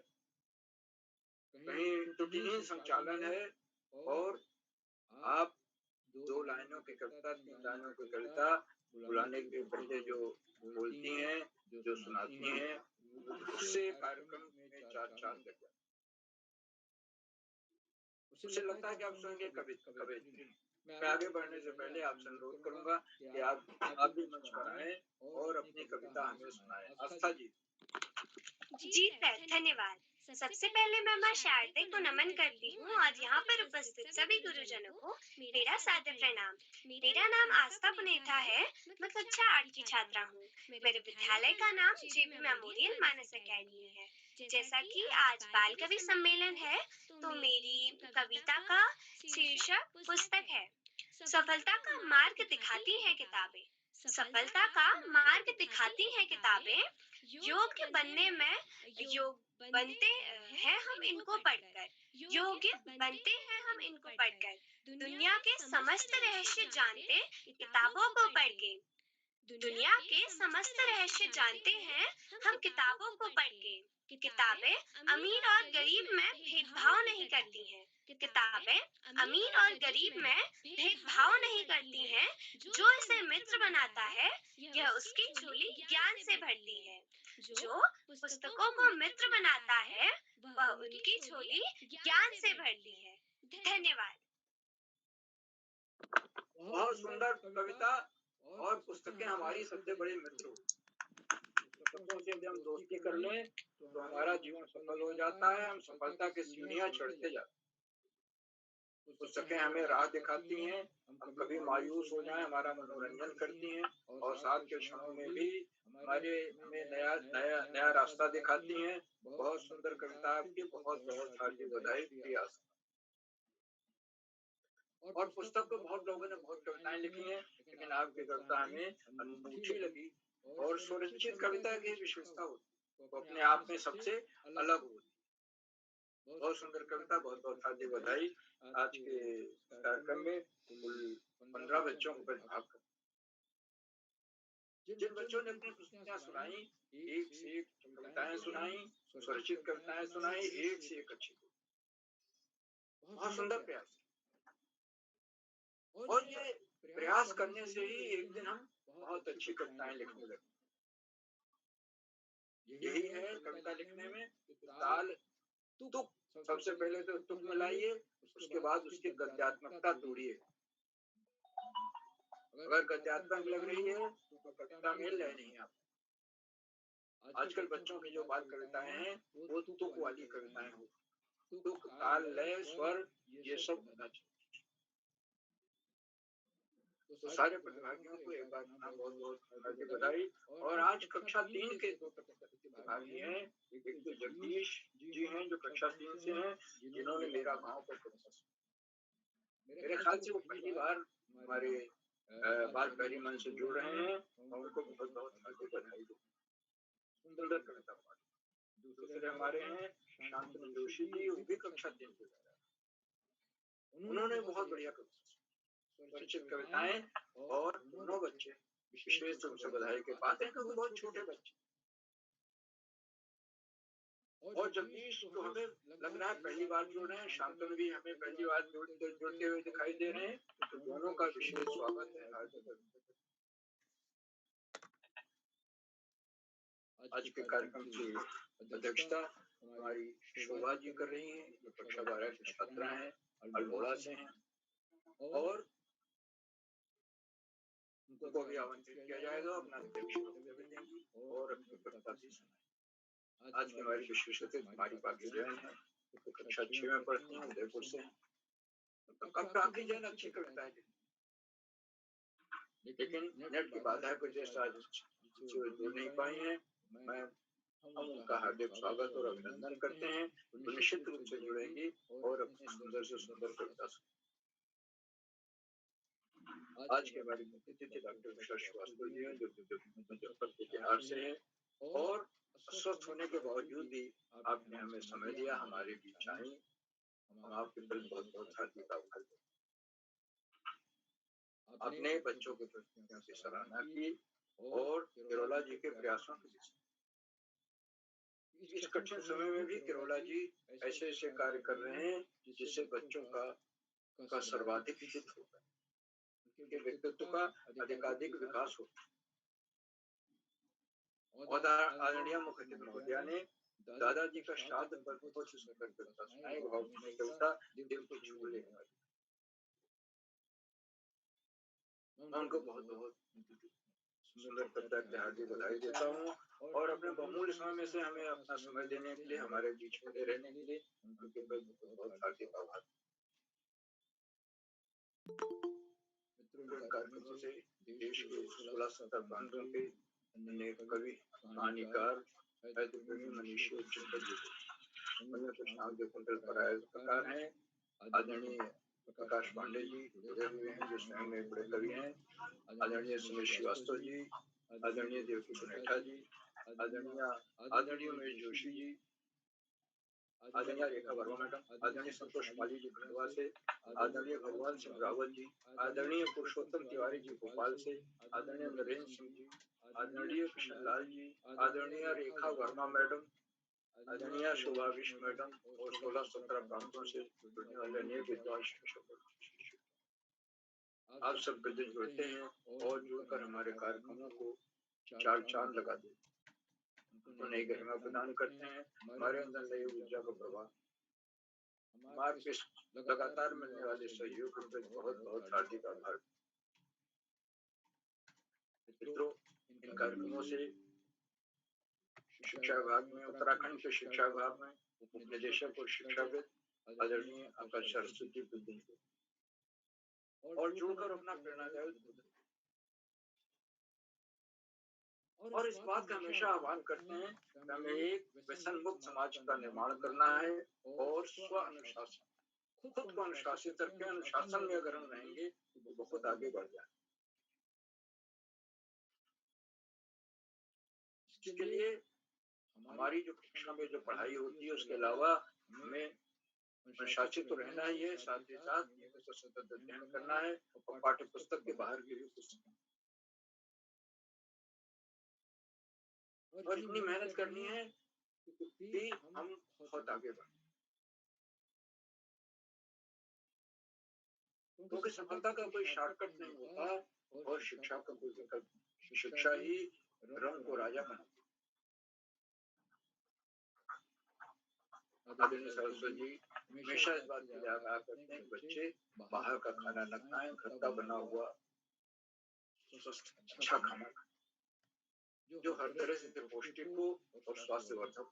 कहीं त्रुटिहीन संचालन है, और आप 2 लाइनों की कविता, 3 लाइनों की कविता बुलाने के पहले जो बोलती हैं, जो सुनाती हैं, उससे कार्यक्रम में 4 चांद लग जाते हैं। उससे लगता है कि आप स्वयं एक कवयित्री हैं। मैं आगे बढ़ने से पहले आपसे अनुरोध करूंगा कि आप भी मंच पर आएं और अपनी कविता हमें सुनाएं। आस्था जी। जी सर, धन्यवाद। सबसे पहले मैं माँ शारदे को नमन करती हूँ और यहाँ पर उपस्थित सभी गुरुजनों को मेरा सादर प्रणाम। मेरा नाम आस्था पुनेथा है। मैं कक्षा 8 की छात्रा हूँ। मेरे विद्यालय का नाम जेबी मेमोरियल मानस अकेडमी है। जैसा कि आज बाल कवि सम्मेलन है, तो मेरी कविता का शीर्षक पुस्तक है। सफलता का मार्ग दिखाती है किताबें, सफलता का मार्ग दिखाती है किताबें। योग्य बनने में बनते हैं हम इनको पढ़कर, योग्य बनते हैं हम इनको पढ़कर। दुनिया के समस्त रहस्य जानते किताबों को पढ़ के, दुनिया के समस्त रहस्य जानते हैं हम किताबों को पढ़ के। किताबें अमीर और गरीब में भेदभाव नहीं करती हैं, किताबें अमीर और गरीब में भेदभाव नहीं करती हैं। जो इसे मित्र बनाता है, यह उसकी झोली ज्ञान से भरती है। जो पुस्तकों को मित्र बनाता है, वह उनकी झोली ज्ञान से भरती है। धन्यवाद। बहुत सुंदर कविता, और पुस्तकें हमारी सबसे बड़ी मित्र होती हैं। पुस्तकों से यदि हम दोस्ती कर लें तो हमारा जीवन सफल हो जाता है, हम सफलता की सीढ़ियां चढ़ते जाते हैं। पुस्तकें हमें राह दिखाती हैं, हम कभी मायूस हो जाएं हमारा मनोरंजन करती हैं और साथ के क्षणों में भी हमें नया नया नया रास्ता दिखाती हैं। बहुत सुंदर कविता आपकी, बहुत बहुत हार्दिक बधाई प्रिया। और पुस्तक को बहुत लोगों ने बहुत कविताएं लिखी हैं, लेकिन आपकी कविता हमें अनूठी लगी और सुरक्षित कविता की विशेषता होती है, वो अपने आप में सबसे अलग होती है। बहुत सुंदर कविता, बहुत बहुत हार्दिक बधाई। आज के कार्यक्रम में कुल 15 बच्चों को प्रतिभाग कर, जिन बच्चों ने अपनी पुस्तकें सुनाई, एक से एक कविताएं सुनाई, सुरक्षित कविताएं सुनाई, एक से एक अच्छी, बहुत सुंदर प्रयास। और ये प्रयास करने से ही एक दिन हम बहुत अच्छी कविताएं लिखने लगे। यही है कविता लिखने में ताल तुक। सबसे पहले तो तुक मिलाइए, उसके बाद उसकी गद्यात्मकता तोड़िए। अगर गद्यात्मक लग रही है तो कविता मेल रहे नहीं। आप आजकल बच्चों की जो बाल कविताएं हैं वो तुक वाली कविताएं हो, तुक, ताल, लय, स्वर, ये सब होना चाहिए। तो सारे प्रतिभागियों को एक बार बहुत बहुत हार्दिक बधाई। और आज कक्षा 3 के 2 प्रतिभागी हैं। एक तो जगदीश जी हैं जो कक्षा 3 से हैं, जिन्होंने मेरा गांव पर कविता सुनी। मेरे ख्याल से वो पहली बार हमारे बाल प्यारी मन से जुड़ रहे हैं और उनको बहुत बहुत हार्दिक बधाई दो। सुंदर कविता पाठी। दूसरे हमारे हैं शांतनु जोशी जी, वो भी कक्षा 3 से जा रहे हैं। उन्होंने बहुत बढ़िया कविता सुरक्षित कविताएं और दोनों बच्चे विशेष रूप से बधाई के पात्र हैं क्योंकि बहुत छोटे बच्चे। और जगदीश तो हमें लग रहा है पहली बार जुड़ रहे हैं, शांतनु भी हमें पहली बार जुड़ते हुए दिखाई दे रहे हैं, तो दोनों का विशेष स्वागत है। आज के कार्यक्रम की अध्यक्षता हमारी शोभा जी कर रही हैं, जो कक्षा 12 की छात्रा हैं, अल्मोड़ा से हैं, और उनको भी आमंत्रित किया जाएगा, अपना अध्यक्ष वक्तव्य देंगी और अपनी कविता भी सुनाएंगी। आज की हमारी विशेष अतिथि हमारी पार्टी जैन है, तो कक्षा 6 में पढ़ती हैं, उदयपुर से हैं। तो काफी जैन अच्छी कविताएं लिखती, लेकिन नेट की बाधा की वजह से आज जुड़ नहीं पाई हैं। हम उनका हार्दिक स्वागत और अभिनंदन करते हैं। तो निश्चित रूप से जुड़ेंगी और अपनी सुंदर से सुंदर कविता सुनेंगी। आज के हमारी अतिथि डॉक्टर विशाल श्रीवास्तव जी हैं, जो मुजफ्फरपुर के बिहार से हैं, और अस्वस्थ होने के बावजूद भी आपने हमें समय दिया, हमारे बीच आई। हम आपके प्रति बहुत बहुत हार्दिक आभार हैं। आपने बच्चों के प्रस्तुतियों की सराहना की और किरोला जी के प्रयासों की। इस कठिन समय में भी किरोला जी ऐसे ऐसे कार्य कर रहे हैं जिससे बच्चों का सर्वाधिक हित होता है, उनके व्यक्तित्व का अधिकाधिक विकास होता है। और आदरणीय मुखर्जी महोदया ने दादाजी का श्राद्ध पर बहुत सुंदर कविता सुनाई, भावभीनी कविता, दिल को छू लेने वाली। मैं उनको बहुत बहुत सुंदर कविता की हार्दिक बधाई देता हूँ और अपने बहुमूल्य समय में से हमें अपना समय देने के लिए, हमारे बीच खड़े रहने के लिए उनके बहुत हार्दिक आभार। कार्यक्रमों से देश के 16-17 प्रांतों के अनेक कवि, कहानीकार, साहित्यप्रेमी, मनीषी और चिंतक प्रकार हैं। आदरणीय प्रकाश पांडे जी जुड़े हुए हैं, जो स्वयं में बड़े कवि हैं। आदरणीय सुमेश श्रीवास्तव जी, आदरणीय देवकी सुनेठा जी, आदरणीय उमेश जोशी जी, आदरणीय रेखा वर्मा मैडम, आदरणीय संतोष माली जी खंडवा से, आदरणीय भगवान सिंह रावत जी, आदरणीय पुरुषोत्तम तिवारी जी भोपाल से, आदरणीय नरेंद्र सिंह जी, आदरणीय कृष्ण लाल जी, आदरणीय रेखा वर्मा मैडम, आदरणीय शोभा विश्व मैडम और 16-17 प्रांतों से जुड़ने वाले अनेक विद्वान शिक्षक। आप सब दिन जुड़ते हैं और जुड़कर हमारे कार्यक्रमों को चार चांद लगा देते हैं, उनको नई गरिमा प्रदान करते हैं, हमारे अंदर नई ऊर्जा का प्रवाह। हमारे लगातार मिलने वाले सहयोग के लिए बहुत बहुत हार्दिक आभार। मित्रों, इन कार्यक्रमों से शिक्षा विभाग में, उत्तराखंड के शिक्षा विभाग में उपनिदेशक और शिक्षाविद आदरणीय आकाश सरस्वती बुद्धि और जुड़कर अपना प्रेरणादायक और इस बात का हमेशा आह्वान करते हैं कि हमें एक व्यसन मुक्त समाज का निर्माण करना है और स्व अनुशासन, खुद को अनुशासित करके अनुशासन में अगर हम रहेंगे तो बहुत आगे बढ़ जाए। इसके लिए हमारी जो कक्षा में जो पढ़ाई होती है उसके अलावा हमें अनुशासित तो रहना ही है, साथ ही साथ सतत अध्ययन करना है और पाठ्य पुस्तक के बाहर की भी पुस्तक और इतनी मेहनत करनी है कि हम बहुत आगे बढ़े, क्योंकि सफलता का कोई शॉर्टकट नहीं होता और शिक्षा का कोई विकल्प नहीं। शिक्षा ही रंग को राजा बनाती है। आदरणीय सरस्वती जी हमेशा इस बात की आगाह करते हैं कि बच्चे बाहर का खाना न खाएं, घर का बना हुआ स्वस्थ अच्छा खाना खाएं जो हर तरह से पौष्टिक हो और स्वास्थ्यवर्धक।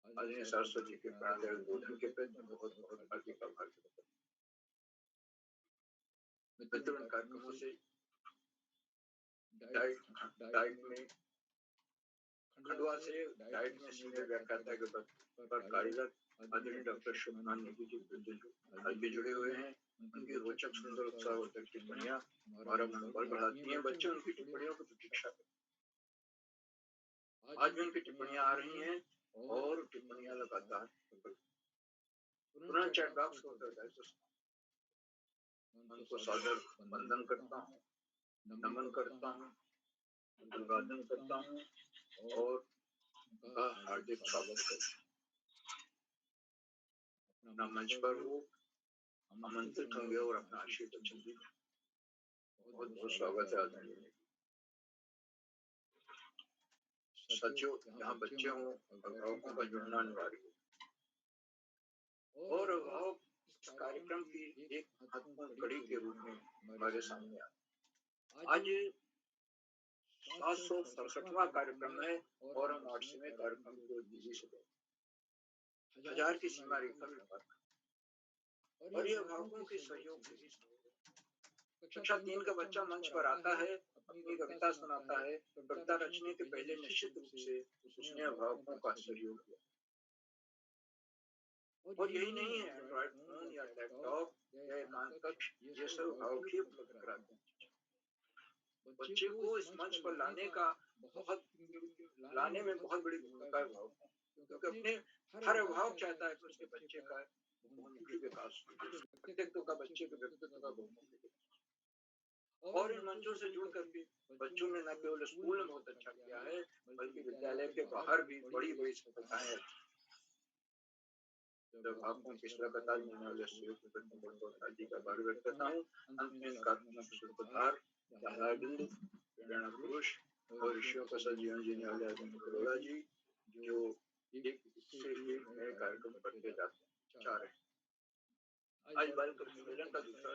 आदरणीय सरस्वती के प्रेरणादायक बोधन के प्रति बहुत बहुत हार्दिक आभार व्यक्त करता हूं। मित्रों, इन कार्यक्रमों से डाइट में खंडवा से डाइट में सीनियर व्याख्याता के पद पर कार्यरत आदरणीय डॉक्टर शुभमान नेगी जी आज भी जुड़े हुए हैं। उनकी रोचक सुंदर उत्साहवर्धक टिप्पणियां हमारा मनोबल बढ़ाती हैं। बच्चे उनकी टिप्पणियों की प्रतीक्षा करते हैं। आज भी उनकी टिप्पणियां आ रही हैं और टिप्पणियां लगातार पुनः चैट बॉक्स को उनको सादर वंदन करता हूँ, नमन करता हूँ, अभिवादन करता हूँ और उनका हार्दिक स्वागत करता हूँ। अपना मंच पर वो आमंत्रित होंगे और अपना आशीर्वचन भी बहुत बहुत स्वागत है आदरणीय। साथियों, यहाँ बच्चे हों अभिभावकों का जुड़ना अनिवार्य है और अभिभावक इस कार्यक्रम की एक महत्वपूर्ण कड़ी के रूप में हमारे सामने आए। आज 767वां कार्यक्रम है और हम 8वें कार्यक्रम को तेजी से 1000 की सीमा रेखा में पार और ये अभिभावकों के सहयोग से ही कक्षा 3 का बच्चा मंच पर आता है, अपनी कविता सुनाता है। कविता रचने के पहले निश्चित रूप से उसने अभिभावकों का सहयोग किया और यही नहीं है एंड्रॉइड फोन या लैपटॉप या एकांत कक्ष, ये सब अभिभावक ही उपलब्ध कराते हैं। बच्चे को इस मंच पर लाने में बहुत बड़ी भूमिका अभिभावक है, क्योंकि अपने हर अभिभावक चाहता है कि उसके बच्चे का बहुमुखी विकास हो, व्यक्तित्व का, बच्चे के व्यक्तित्व का बहुमुखी विकास। और इन मंचों से जुड़ करके बच्चों ने न केवल स्कूल में बहुत अच्छा किया है बल्कि विद्यालय के बाहर भी बड़ी बड़ी सफलताएं अभिभावकों की लगातार मिलने वाले सहयोग के प्रति बहुत हार्दिक आभार व्यक्त करता हूँ। अंत में प्रेरणा पुरुष और ऋषियों का साथ जीवन जीने वाले आदरणीय करोड़ा जी जो एक से एक नए कार्यक्रम करते जा रहे हैं। आज बालिका सम्मेलन का दूसरा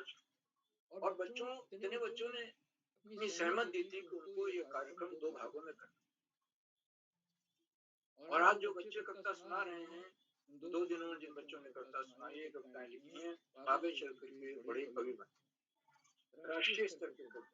और जितने बच्चों ने अपनी सहमत दी थी कि उनको ये कार्यक्रम 2 भागों में करना और आज जो बच्चे कविता सुना रहे हैं 2 दिनों में जिन बच्चों ने कविता सुनाई है, कविताएं लिखी हैं, आगे चल करके बड़े कवि बने, राष्ट्रीय स्तर के कवि।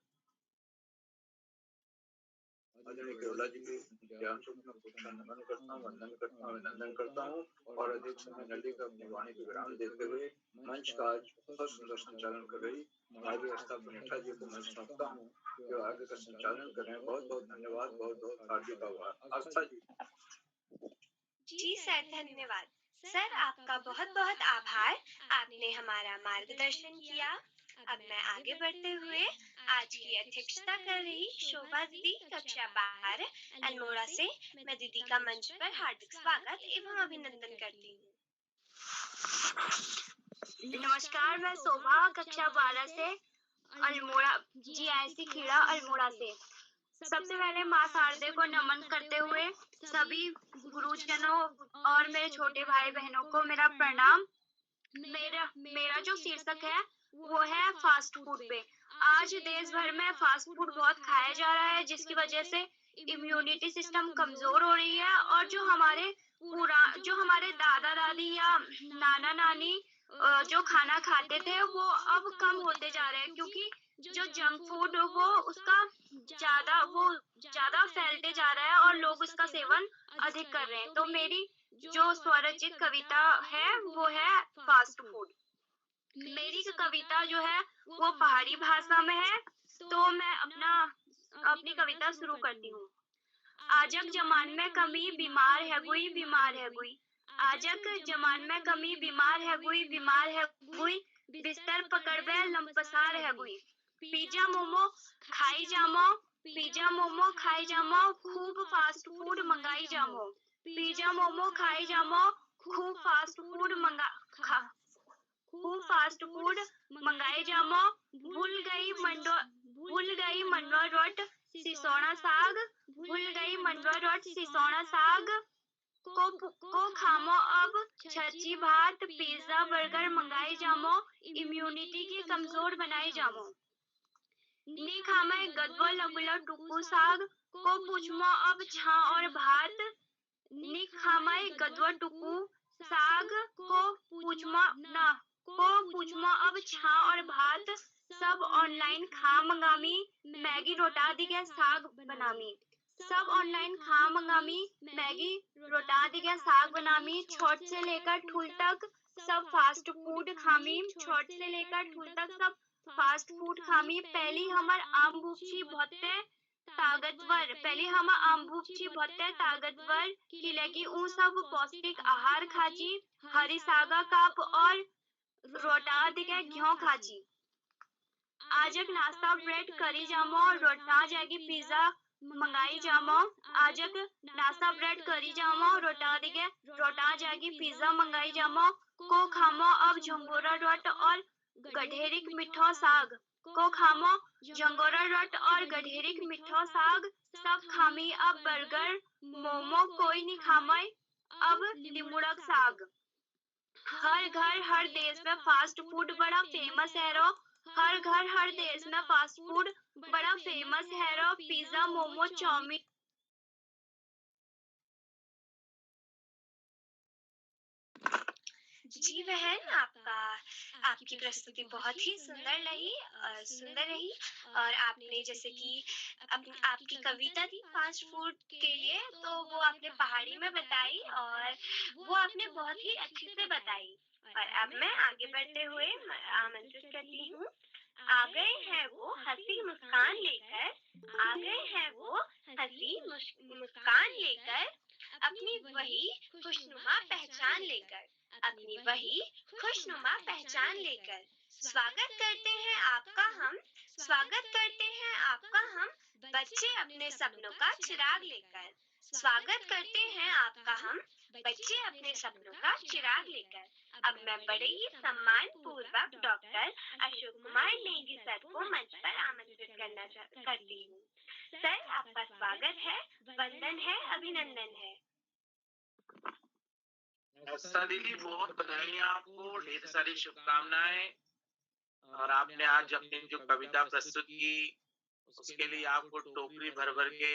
आदरणीय करोड़ा जी के ज्ञान स्वप्न पूछा नमन करता हूँ, वंदन करता हूँ, अभिनंदन करता हूँ और अधिक समय न लेकर अपनी वाणी को विराम देते हुए मंच का आज बहुत सुंदर संचालन कर रही माधवी व्यवस्था बनेठा जी को मैं सौंपता हूँ जो आगे का संचालन कर रहे हैं। बहुत बहुत धन्यवाद, बहुत बहुत हार्दिक आभार। आस्था जी। जी सर, धन्यवाद सर, आपका बहुत बहुत आभार। आपने हमारा मार्गदर्शन किया। अब मैं आगे बढ़ते हुए आज की अध्यक्षता कर रही शोभा दीदी कक्षा 12 अल्मोड़ा से मैं दीदी का मंच पर हार्दिक स्वागत एवं अभिनंदन करती हूँ। नमस्कार, मैं शोभा कक्षा 12 से अल्मोड़ा GIC खेड़ा अल्मोड़ा से। सबसे पहले माँ शारदे को नमन करते हुए सभी गुरुजनों और मेरे छोटे भाई बहनों को मेरा प्रणाम। मेरा जो शीर्षक है वो है फास्ट फूड पे। आज देश भर में फास्ट फूड बहुत खाया जा रहा है, जिसकी वजह से इम्यूनिटी सिस्टम कमजोर हो रही है और जो हमारे दादा दादी या नाना नानी जो खाना खाते थे वो अब कम होते जा रहे हैं, क्योंकि जो जंक फूड वो ज्यादा फैलते जा रहा है और लोग उसका सेवन अधिक कर रहे हैं। तो मेरी जो स्वरचित कविता है वो है फास्ट फूड। मेरी कविता जो है वो पहाड़ी भाषा में है, तो मैं अपनी कविता शुरू करती हूँ। आजक जमान में कमी बीमार है गुई। आजक जमान में कमी बीमार है गुई। बिस्तर पकड़ बे लंपसार है गुई। पिज्जा मोमो खाई जामो खूब फास्ट फूड मंगाई जामो। पिज्जा मोमो खाई जामो खूब फास्ट फूड मंगाई जामो। भूल गई मंडवा रोट सिसोना साग। को खामो अब छची भात पिज्जा बर्गर मंगाई जामो। इम्यूनिटी की कमजोर बनाई जामो। नी खामे गदवा लगुला टुकू साग। को पूछमो अब छा और भात। नी खामे गदवा टुकू साग। को पूछमो अब छा और भात। सब ऑनलाइन खा मंगामी मैगी रोटा दिगे साग बनामी। सब ऑनलाइन खा मंगामी मैगी रोटा दिगे साग बनामी। छोट से लेकर ठुल तक सब फास्ट फूड खामी। छोट से लेकर ठुल तक सब फास्ट फूड खामी। पहली हमर आम बुची बहुते ताकतवर की लगी ऊ सब पौष्टिक आहार खाची। हरी सागा काप और रोटा दिगे घ्यों खाची। आजक नाश्ता ब्रेड करी जामो रोटा जाएगी पिज्जा मंगाई जामो। आजक नाश्ता ब्रेड करी जामो रोटा जाएगी पिज्जा मंगाई जामो। को खामो अब झंगोरा रोट और गधेरिक मिठो साग। सब खामी अब बर्गर मोमो कोई नहीं खामे अब लिमुड़क साग। हर घर हर देश में फास्ट फूड बड़ा फेमस है रो। हर घर हर देश में फास्ट फूड बड़ा फेमस है रो। पिज्जा मोमो चाउमीन। जी बहन, आपकी प्रस्तुति बहुत ही सुंदर रही और आपने जैसे कि आपकी कविता थी फास्ट फूड के लिए, तो वो आपने पहाड़ी में बताई और वो आपने बहुत ही अच्छे से बताई। और अब मैं आगे बढ़ते हुए आमंत्रित करती हूँ। आ गए हैं वो हंसी मुस्कान लेकर। आ गए हैं वो हंसी मुस्कान लेकर। अपनी वही खुशनुमा पहचान लेकर। अपनी वही खुशनुमा पहचान लेकर। स्वागत करते हैं आपका हम बच्चे अपने सपनों का चिराग लेकर। स्वागत करते हैं आपका हम बच्चे अपने सपनों का चिराग लेकर। अब मैं बड़े ही सम्मान पूर्वक डॉक्टर अशोक कुमार नेगी सर को मंच पर आमंत्रित करती हूँ। सर, आपका स्वागत है, वंदन है, अभिनंदन है। अच्छा दीदी, बहुत बधाई आपको, ढेर सारी शुभकामनाएं। और आपने आज अपनी जो कविता प्रस्तुत की उसके लिए आपको टोकरी भर भर के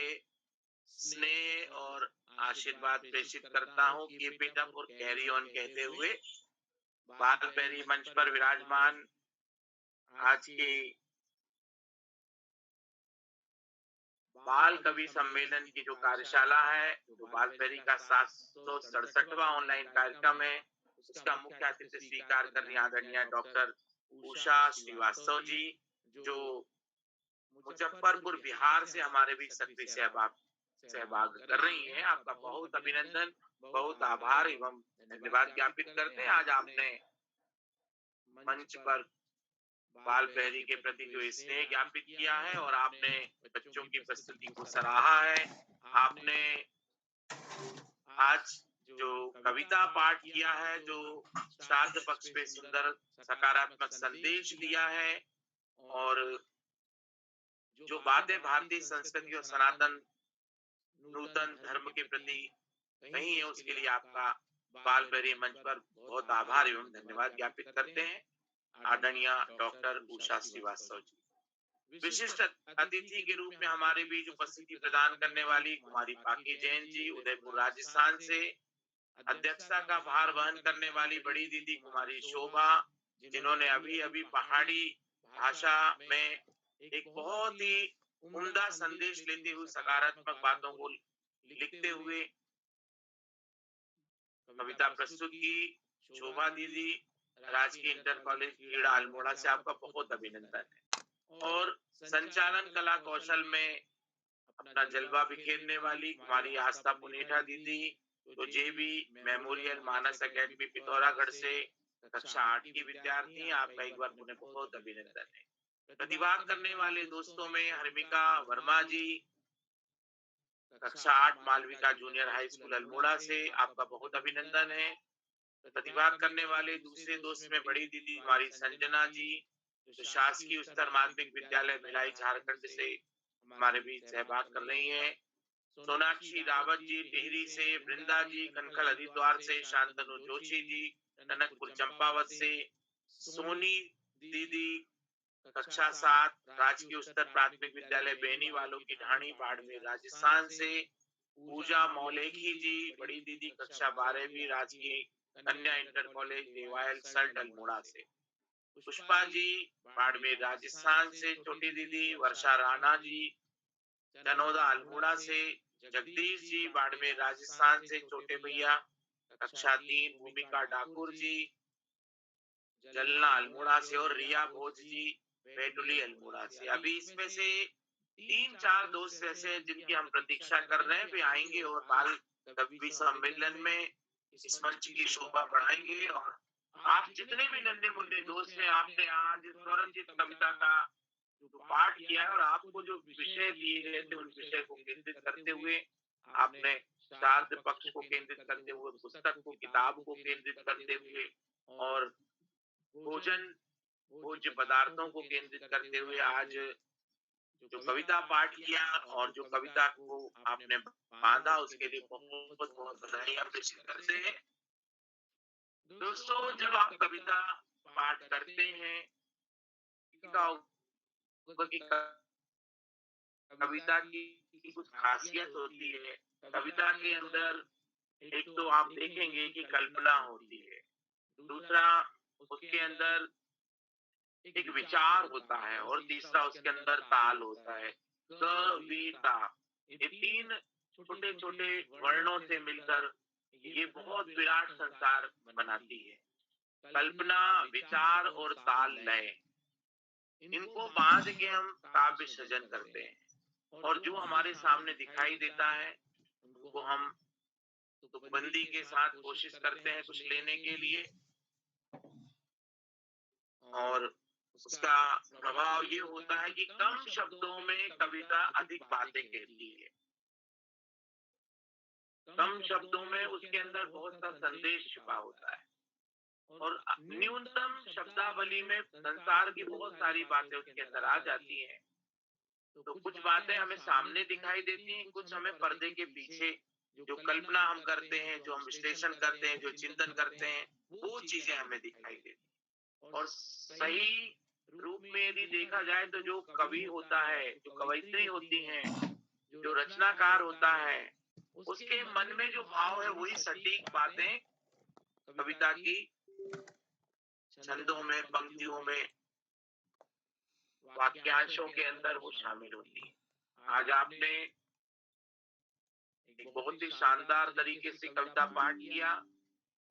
स्नेह और आशीर्वाद प्रेषित करता हूँ। कीप इट अप और कैरी ऑन कहते हुए बाल पैरी मंच पर विराजमान आज की बाल कवि सम्मेलन की जो कार्यशाला है, जो बाल पैरी का 767वां ऑनलाइन कार्यक्रम है, उसका मुख्य अतिथि स्वीकार कर रही आदरणीय डॉक्टर उषा श्रीवास्तव जी, जो मुजफ्फरपुर बिहार से हमारे बीच सक्रिय सहभाग कर रही हैं। आपका बहुत अभिनंदन, बहुत आभार एवं धन्यवाद ज्ञापित करते हैं। आज आपने मंच पर बाल पैरी के प्रति जो स्नेह ज्ञापित किया है और आपने बच्चों की प्रस्तुति को सराहा है। आपने आज जो कविता पाठ किया है, जो श्राद्ध पक्ष पे सुंदर सकारात्मक संदेश दिया है और जो बातें भारतीय संस्कृति और सनातन नूतन धर्म के प्रति कही है, उसके लिए आपका बाल पैरी मंच पर बहुत आभार एवं धन्यवाद ज्ञापित करते हैं। आदरणीय डॉक्टर उषा श्रीवास्तव जी। विशिष्ट अतिथि के रूप में हमारे बीच उपस्थिति प्रदान करने वाली कुमारी पाकी जैन जी उदयपुर राजस्थान से, अध्यक्षता का भार वहन करने वाली बड़ी दीदी कुमारी शोभा, जिन्होंने अभी अभी पहाड़ी भाषा में एक बहुत ही उम्दा संदेश लेते हुए सकारात्मक बातों को लिखते हुए कविता प्रस्तुत की। शोभा दीदी, राजकीय इंटर कॉलेज खेड़ा अल्मोड़ा से आपका बहुत अभिनंदन है। और संचालन कला कौशल में अपना जलवा बिखेरने वाली कुमारी आस्था पुनेठा दीदी, तो जेबी मेमोरियल मानस एकेडमी पिथौरागढ़ से कक्षा 8 की विद्यार्थी, आपका एक बार पुनः बहुत अभिनंदन है। प्रतिभाग करने वाले दोस्तों में हर्मिका वर्मा जी, कक्षा 8 Malvika Junior High School Almora से, आपका बहुत अभिनंदन है। प्रतिभाग करने वाले दूसरे दोस्त में बड़ी दीदी हमारी संजना जी, जो शासकीय उच्चतर माध्यमिक विद्यालय भिलाई झारखंड से हमारे बीच सहभाग कर रही हैं। सोनाक्षी रावत जी टिहरी से, वृंदा जी कनखल हरिद्वार से, शांतनु जोशी जी टनकपुर चंपावत से, सोनी दीदी कक्षा 7 राजकीय उच्चतर प्राथमिक विद्यालय बेनी वालों की ढाणी बाड़मेर राजस्थान से, पूजा मौलेखी जी बड़ी दीदी कक्षा 12वीं राजकीय कन्या इंटर कॉलेज देवायल सल्ट अल्मोड़ा से, पुष्पा जी बाड़मेर राजस्थान से, छोटी दीदी वर्षा राणा जी चनौदा अल्मोड़ा से, जगदीश जी बाड़मेर राजस्थान से, छोटे भैया कक्षा 3 भूमिका ठाकुर जी जलना अल्मोड़ा से, और रिया भोज जी बेटुली अल्मोड़ा से। अभी इसमें से 3-4 दोस्त ऐसे हैं जिनकी हम प्रतीक्षा कर रहे हैं, वे आएंगे और बाल कवि सम्मेलन में इस मंच की शोभा बढ़ाएंगे। और आप जितने भी नन्हे मुन्ने दोस्त हैं, आपने आज स्वरचित कविता का जो पाठ किया है और आपको जो विषय दिए गए थे उन विषय को केंद्रित करते हुए आपने श्राद्ध पक्ष को केंद्रित करते हुए, पुस्तक को किताब को केंद्रित करते हुए, और भोजन भोज्य पदार्थों को केंद्रित करते हुए आज जो कविता पाठ किया और जो कविता को आपने बांधा, उसके लिए बहुत बहुत बधाई प्रेषित करते हैं। दोस्तों, जब आप कविता पाठ करते हैं, कविता की कुछ खासियत होती है। कविता के अंदर एक तो आप देखेंगे कि कल्पना होती है, दूसरा उसके अंदर एक विचार होता है, और तीसरा उसके अंदर ताल होता है। कविता, ये 3 छोटे छोटे वर्णों से मिलकर ये बहुत विराट संसार बनाती है। कल्पना, विचार और ताल लय, इनको बांध के हम काव्य सृजन करते हैं, और जो हमारे सामने दिखाई देता है उनको हम तुकबंदी के साथ कोशिश करते हैं कुछ लेने के लिए, और उसका प्रभाव ये होता है कि कम शब्दों में कविता अधिक बातें कहती है। कम शब्दों में उसके अंदर बहुत सा संदेश छिपा होता है, और न्यूनतम शब्दावली में संसार की बहुत सारी बातें उसके अंदर आ जाती हैं। तो कुछ बातें हमें सामने दिखाई देती हैं, कुछ हमें पर्दे के पीछे जो कल्पना हम करते हैं, जो हम विश्लेषण करते हैं, जो चिंतन करते हैं, वो चीजें हमें दिखाई देती हैं। और सही रूप में यदि देखा जाए तो जो कवि होता है, जो कवयित्री होती हैं, जो रचनाकार होता है, उसके मन में जो भाव है वही सटीक बातें कविता की छंदों में, पंक्तियों में, वाक्यांशों के अंदर वो शामिल होती है। आज आपने एक बहुत ही शानदार तरीके से कविता पाठ किया,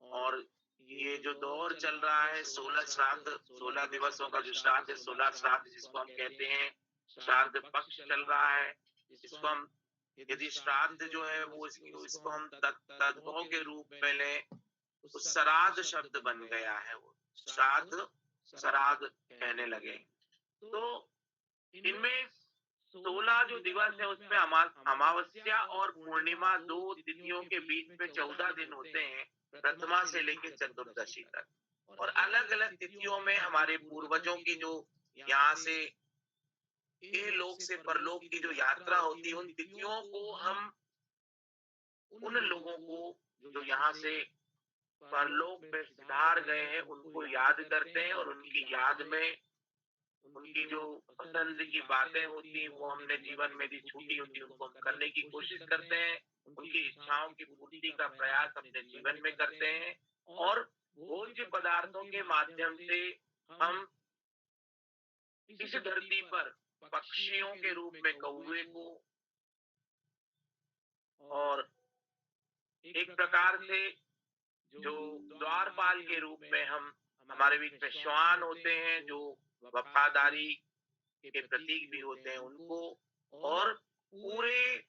और ये जो दौर चल रहा है 16 श्राद्ध, 16 दिवसों का जो श्राद्ध है, 16 श्राद्ध जिसको हम कहते हैं, श्राद्ध पक्ष चल रहा है, जिसको हम यदि श्राद्ध जो है वो इसको हम तद्भव के रूप में ले, तो श्राद्ध शब्द बन गया है, वो श्राद्ध श्राद्ध कहने लगे। तो इनमें 16 जो दिवस है उसमें अमावस्या और पूर्णिमा 2 तिथियों के बीच में 14 दिन होते हैं, प्रथमा से लेकर चतुर्दशी तक, और अलग अलग तिथियों में हमारे पूर्वजों की जो यहाँ से ये लोक से परलोक की जो यात्रा होती है, उन तिथियों को हम उन लोगों को जो यहाँ से परलोक में सिधार गए हैं उनको याद करते हैं, और उनकी याद में उनकी जो पसंद की बातें होती हैं वो हमने जीवन में भी छूटी होती है उनको हम करने की कोशिश करते हैं, उनकी इच्छाओं की पूर्ति का प्रयास अपने जीवन में करते हैं और भोज्य पदार्थों के माध्यम से हम इस धरती पर पक्षियों के रूप में कौवे को और एक प्रकार से जो द्वारपाल के रूप में हम हमारे बीच में श्वान होते हैं जो वफादारी के प्रतीक भी होते हैं उनको और पूरे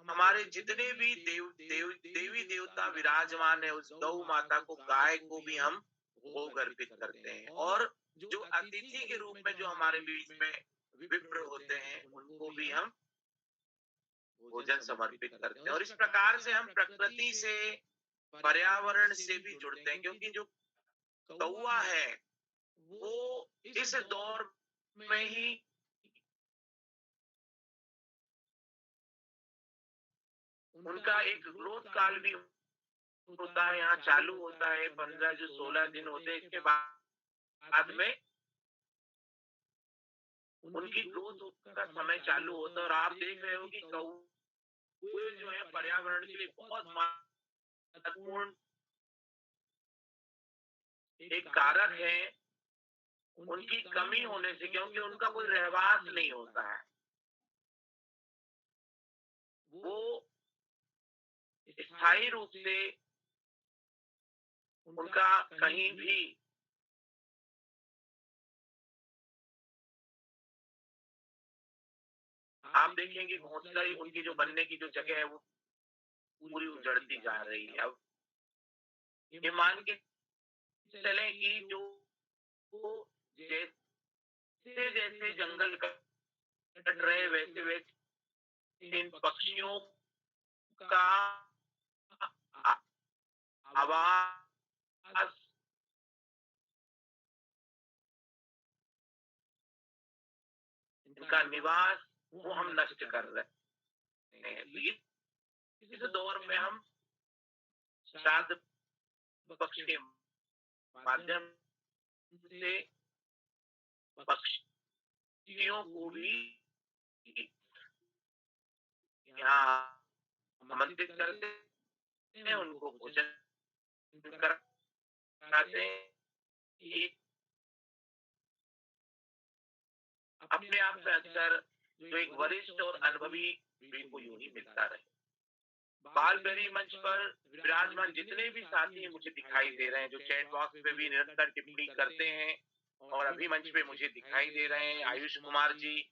हमारे जितने भी देवी देवता विराजमान है उस गौ माता को गाय को भी हम भोग अर्पित करते हैं और जो अतिथि के रूप में जो हमारे बीच में विप्र होते हैं उनको भी हम भोजन समर्पित करते हैं और इस प्रकार से हम प्रकृति से पर्यावरण से भी जुड़ते हैं क्योंकि जो कौवा है वो इस दौर में ही उनका एक ग्रोथ काल भी होता है, यहाँ चालू होता है 15 जो 16 दिन होते हैं इसके बाद में उनकी ग्रोथ का समय चालू होता है और आप देख रहे हो कि कौवे जो है पर्यावरण के लिए बहुत महत्वपूर्ण एक कारक है उनकी कमी होने से क्योंकि उनका कोई रहवास नहीं होता है, वो स्थायी रूप से उनका कहीं भी आप देखेंगे घोंसला ही उनकी जो बनने की जो जगह है वो पूरी उजड़ती जा रही है। अब ये मान के चले कि जो जैसे जैसे जंगल कट रहे वैसे वैसे इन पक्षियों का आवाज इनका निवास वो हम नष्ट कर रहे हैं। तो इस दौर में हम श्राद्ध पक्ष के माध्यम से पक्षियों को भी यहाँ आमंत्रित करते हैं, उनको भोजन कराते हैं। ये अपने आप में अक्सर जो एक वरिष्ठ और अनुभवी भी को यूं ही मिलता रहे। बाल प्रेरी मंच पर विराजमान जितने भी साथी मुझे दिखाई दे रहे हैं जो चैट बॉक्स पे भी निरंतर टिप्पणी करते हैं और अभी मंच पे मुझे दिखाई दे रहे हैं आयुष कुमार जी,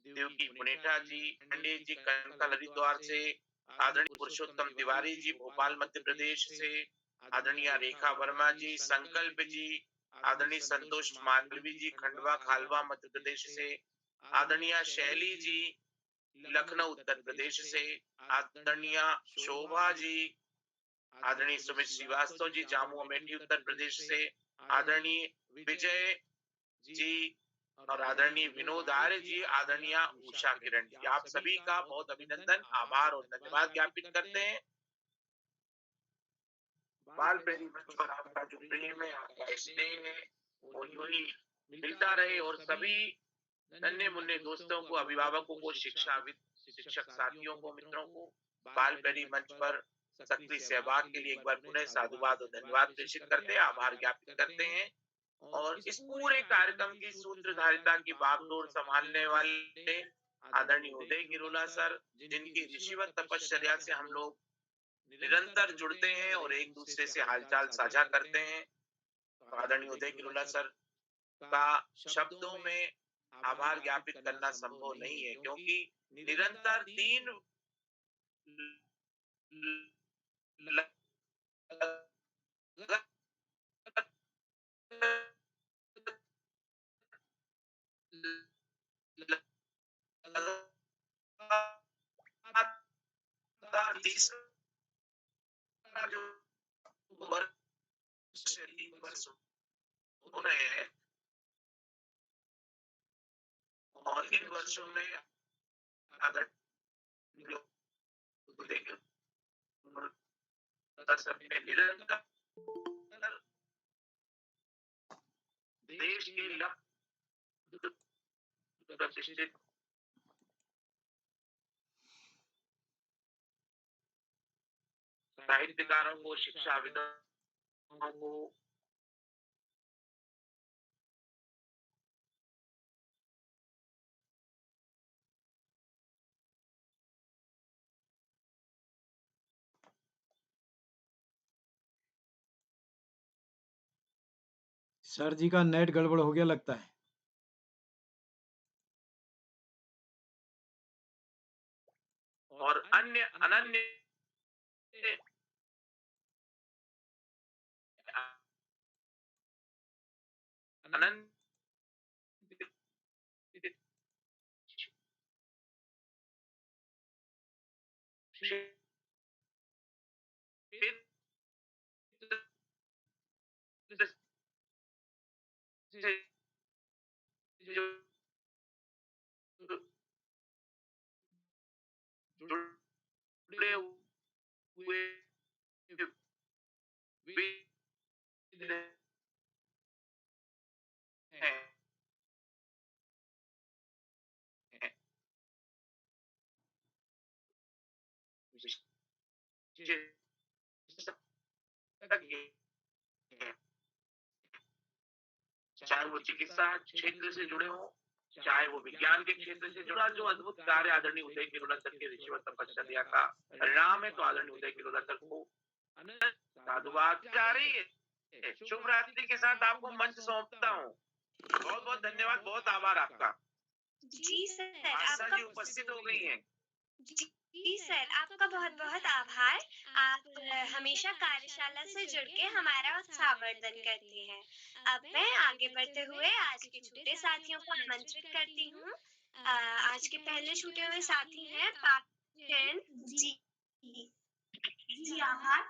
देवकी पुनेठा जी, पंडित जी कनकल हरिद्वार से, आदरणीय पुरुषोत्तम तिवारी जी भोपाल मध्य प्रदेश से, आदरणीय रेखा वर्मा जी, संकल्प जी, आदरणीय संतोष मालवी जी खंडवा खालवा मध्य प्रदेश से, आदरणीय शैली जी लखनऊ उत्तर प्रदेश से, आदरणीय शोभा जी, आदरणीय सुमित श्रीवास्तव जी जामू अमेठी उत्तर प्रदेश से, आदरणीय विजय जी और आदरणीय विनोद आर्य जी, आदरणीय उषा किरण जी, आप सभी का बहुत अभिनंदन आभार और धन्यवाद ज्ञापित करते हैं। बाल प्रेमी मंच पर आपका जो प्रेम है आपका स्नेह है वो यूं ही मिलता रहे और सभी नन्हे मुन्ने दोस्तों को अभिभावकों को शिक्षक साथियों को मित्रों को बाल प्रेमी मंच पर सक्रिय सहभाग के लिए एक बार पुनः साधुवाद और धन्यवाद प्रेषित करते हैं, आभार ज्ञापित करते हैं। और इस पूरे कार्यक्रम की सूत्रधारिता की बागडोर संभालने वाले आदरणीय उदय गिरोला सर जिनकी ऋषिवत तपश्चर्या से हम लोग निरंतर जुड़ते हैं और एक दूसरे से हालचाल साझा करते हैं। तो आदरणीय उदय गिरोला सर का शब्दों में आभार ज्ञापित करना संभव नहीं है क्योंकि निरंतर 3 तीसरा जो वर्ष हो रहे हैं और इन वर्षों में अगर निरंतर देश के प्रतिष्ठित साहित्यकारों को, शिक्षाविदों को, सर जी का नेट गड़बड़ हो गया लगता है। और अन्य अनन्य अनंत जुड़े हुए चाहे वो चिकित्सा क्षेत्र से जुड़े हो, चाहे वो विज्ञान के क्षेत्र से जुड़ा, जो अद्भुत कार्य आदरणीय उदय किरणोत्तर के ऋषिवत तपश्चर्या का परिणाम है, तो आदरणीय उदय किरणोत्तर को साधुवाद जा रही है। शुभ रात्रि के साथ आपको मंच सौंपता हूँ। बहुत बहुत धन्यवाद, बहुत आभार आपका। जी सर, आशा आपका जी उपस्थित हो गई हैं। जी सर, आपका बहुत बहुत आभार। आप हमेशा कार्यशाला से जुड़ के हमारा उत्साहवर्धन करते हैं। अब मैं आगे बढ़ते हुए आज के छूटे साथियों को आमंत्रित करती हूँ। आज के पहले छूटे हुए साथी हैं पाकिन जी। जी आभार।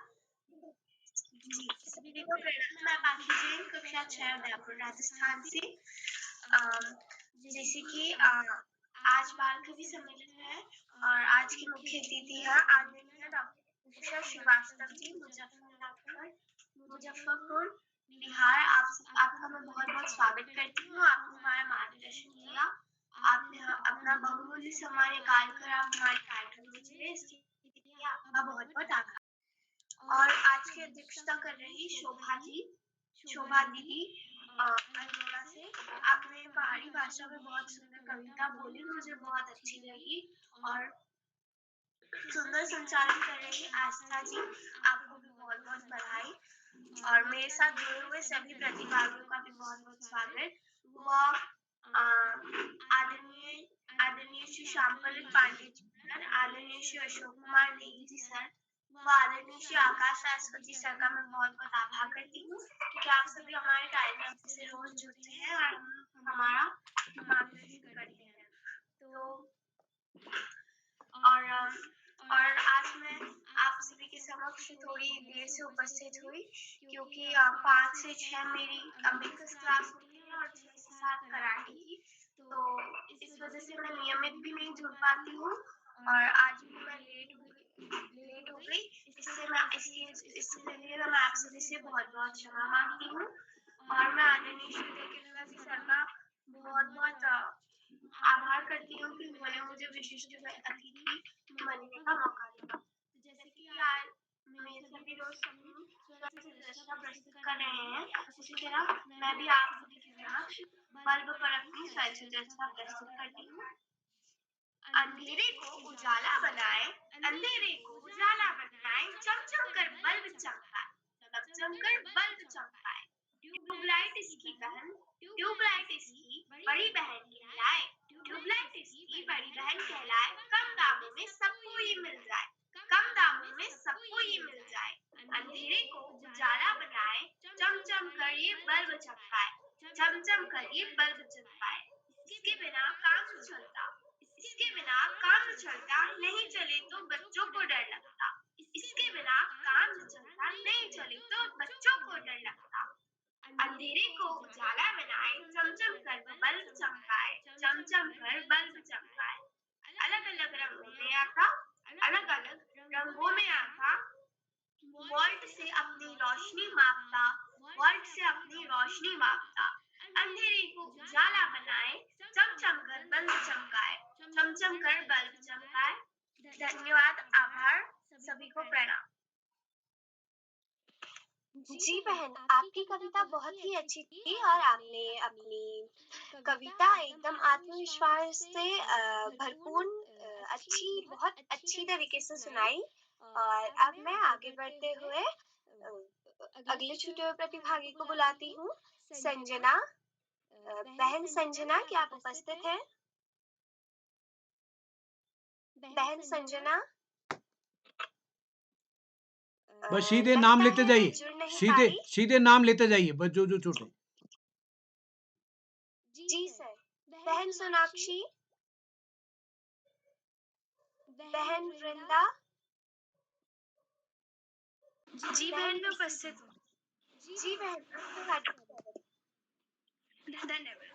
जी सभी को प्रणाम। मैं पाकी जैन, कक्षा 6 उदयपुर राजस्थान से। जैसे कि आज बाल कवि सम्मेलन है और आज की मुख्य अतिथि है आदरणीय डॉक्टर उषा श्रीवास्तव जी, मुजफ्फरपुर बिहार। आपका मैं बहुत बहुत स्वागत करती हूँ। आपने हमारा मार्गदर्शन किया, आपने अपना बहुमूल्य समय निकालकर आप हमारे कार्यक्रम में जुड़े, इसके लिए आपका बहुत बहुत आभार। और आज की अध्यक्षता कर रही शोभा दीदी अल्मोड़ा से। आपने पहाड़ी भाषा में बहुत सुंदर कविता बोली, मुझे बहुत अच्छी लगी। और सुंदर संचालन कर रही आस्था जी, आपको भी बहुत बहुत बधाई। और मेरे साथ जुड़े हुए सभी प्रतिभागियों का भी बहुत बहुत स्वागत। वह आदरणीय श्री श्यामपल पांडे जी सर, आदरणीय श्री अशोक कुमार नेगी जी सर, आदरणीय श्री आकाश शाश्वती सर का मैं बहुत बहुत आभार करती हूँ कि आप सभी हमारे कार्यक्रम से रोज जुड़ते हैं और हमारा मार्गदर्शन करते हैं। तो और आज मैं आप सभी के समक्ष थोड़ी देर से उपस्थित हुई क्योंकि 5 से 6 मेरी अबेकस क्लास होती है और 6 से 7 कराटे की, तो इस वजह से मैं नियमित भी नहीं जुड़ पाती हूँ और आज भी मैं लेट हो गई। इसके लिए मैं आप सभी से बहुत बहुत क्षमा मांगती हूँ और मैं आदरणीय श्री सर का बहुत बहुत आभार करती हूँ कि उन्होंने मुझे विशिष्ट अतिथि बनने का मौका दिया। जैसे कि आज मेरे सभी दोस्त अपनी रचना प्रस्तुत कर रहे हैं, उसी तरह मैं भी आप सभी के समक्ष बल्ब पर अपनी रचना प्रस्तुत करती हूँ। अंधेरे को उजाला बनाए, अंधेरे को उजाला बनाए, चमचम कर बल्ब चमकाए, चमचम कर बल्ब चमकाए। ट्यूबलाइट इसकी बहन, ट्यूबलाइट इसकी बड़ी बहन कहलाए, ट्यूबलाइट इसकी बड़ी बहन कहलाए। कम दामों में सबको ये मिल जाए, कम दामों में सबको ये मिल जाए। अंधेरे को उजाला बनाए, चमचम कर ये बल्ब चमकाए, चमचम कर ये बल्ब चमकाए। इसके बिना काम न चलता, इसके बिना काम न चलता, नहीं चले तो बच्चों को डर लगता। इसके बिना काम न चलता, नहीं चले तो बच्चों को डर लगता। अंधेरे को उजाला बनाए, चमचम कर बल्ब चमकाए, चमचम कर बल्ब चमकाए। अलग अलग रंगों में आता, अलग अलग रंगों में आता, वोल्ट से अपनी रोशनी मापता, वोल्ट से अपनी रोशनी मापता। अंधेरे को उजाला बनाए, चमकर बल्ब चमकाए। धन्यवाद, आभार, सभी को प्रणाम। जी बहन, आपकी कविता बहुत ही अच्छी थी और आपने अपनी कविता एकदम आत्मविश्वास से भरपूर बहुत अच्छी तरीके से सुनाई। और अब मैं आगे बढ़ते हुए अगले छुटे हुए प्रतिभागी को बुलाती हूँ, संजना। बहन संजना, क्या आप उपस्थित हैं? बहन संजना, बस सीधे नाम लगता लेते है जाइए, जुड़ नहीं सीधे पाई। सीधे नाम लेते जाइए, बस जो छूटे। जी सर। बहन सोनाक्षी, बहन वृंदा। जी बहन, मैं उपस्थित हूँ। जी बहन, आपका हार्दिक स्वागत है। धन्यवाद।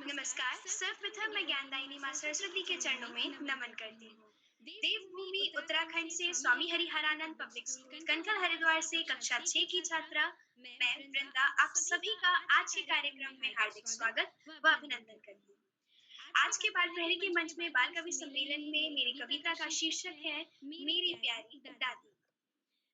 नमस्कार। सर्वप्रथम मैं ज्ञानदायिनी माँ सरस्वती के चरणों में नमन करती हूँ। देवभूमि उत्तराखंड से स्वामी हरिहरानंद पब्लिक स्कूल कनखल हरिद्वार से कक्षा 6 की छात्रा मैं वृंदा आप सभी का आज के कार्यक्रम में हार्दिक स्वागत व अभिनंदन करती हूँ। आज के बाल प्रहरी के मंच में बाल कवि सम्मेलन में मेरी कविता का शीर्षक है मेरी प्यारी दादी।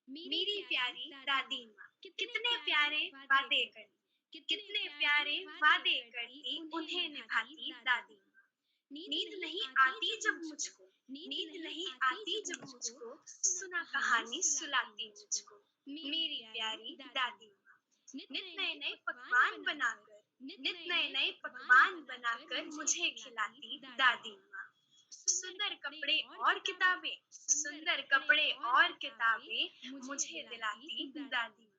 मेरी प्यारी दादी माँ कितने प्यारे वादे करती, कितने प्यारे वादे करती, उन्हें निभाती दादी माँ। नींद नहीं आती जब मुझको, नींद नहीं आती जब मुझको, सुना कहानी सुलाती मुझको। मेरी प्यारी दादी माँ नित नए नए पकवान बनाकर, नित नए नए पकवान बनाकर मुझे खिलाती दादी माँ। सुंदर कपड़े और किताबें, सुंदर कपड़े और किताबें मुझे दिलाती दादी माँ।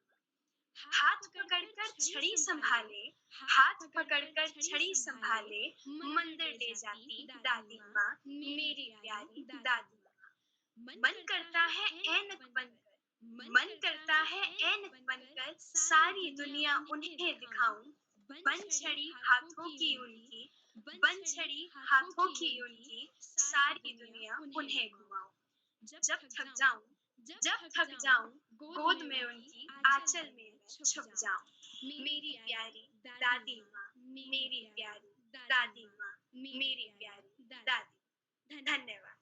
हाथ पकड़कर छड़ी संभाले, हाथ पकड़कर छड़ी संभाले, मंदिर ले जाती दादी माँ। मेरी प्यारी दादी माँ। मन करता है ऐनक बनकर, मन करता है ऐनक बनकर सारी दुनिया उन्हें दिखाऊं। बन छड़ी हाथों की उनकी, बन छड़ी हाथों की उनकी, सारी दुनिया उन्हें घुमाऊं। जब थक जाऊं, जब थक जाऊं, गोद में उनकी आंचल में मैं छुप जाऊं। मेरी प्यारी दादी माँ, मेरी प्यारी दादी माँ, मेरी प्यारी दादी। धन्यवाद।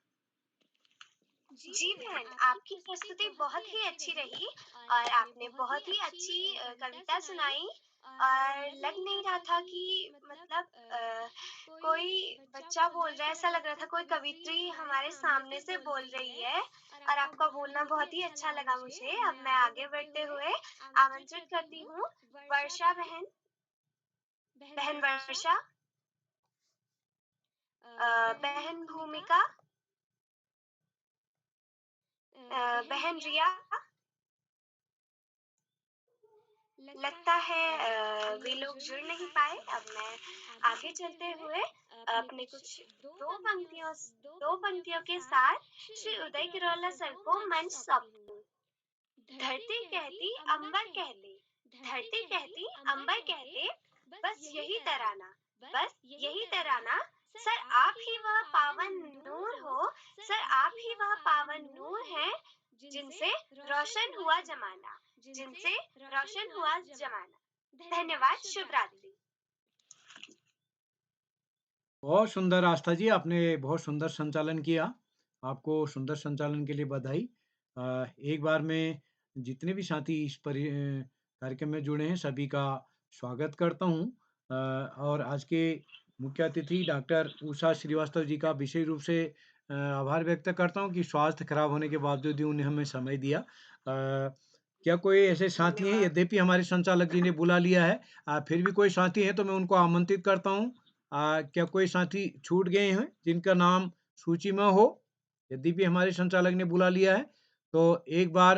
जी बहन, आपकी प्रस्तुति बहुत ही अच्छी रही और आपने बहुत ही अच्छी कविता सुनाई। और लग नहीं रहा था कि मतलब कोई बच्चा बोल रहा है, ऐसा लग रहा था कोई कवित्री हमारे सामने से बोल रही है। और आपका बोलना बहुत ही अच्छा लगा मुझे। अब मैं आगे बढ़ते हुए आमंत्रित करती हूँ वर्षा बहन। बहन वर्षा, बहन भूमिका, बहन रिया। लगता है वे लोग जुड़ नहीं पाए। अब मैं आगे चलते हुए अपने कुछ दो पंक्तियों के साथ श्री उदय किरोला सर को मंच सौंपती हूँ। धरती कहती अंबर कहते, धरती कहती अंबर कहते, बस यही तराना, बस यही तराना। सर आप ही वह पावन नूर हो, सर आप ही वह पावन नूर है, जिनसे रोशन हुआ जमाना, जिनसे रोशन हुआ जमाना। धन्यवाद, शुभ रात्रि। बहुत सुंदर आस्था जी, आपने बहुत सुंदर संचालन किया। आपको सुंदर संचालन के लिए बधाई। एक बार में जितने भी साथी इस कार्यक्रम में जुड़े हैं सभी का स्वागत करता हूँ। और आज के मुख्य अतिथि डॉक्टर उषा श्रीवास्तव जी का विशेष रूप से आभार व्यक्त करता हूँ कि स्वास्थ्य खराब होने के बावजूद भी उन्हें हमें समय दिया। क्या कोई ऐसे साथी हैं? यद्यपि हमारे संचालक जी ने बुला लिया है, फिर भी कोई साथी हैं तो मैं उनको आमंत्रित करता हूँ। क्या कोई साथी छूट गए हैं जिनका नाम सूची में हो? यद्यपि हमारे संचालक ने बुला लिया है तो एक बार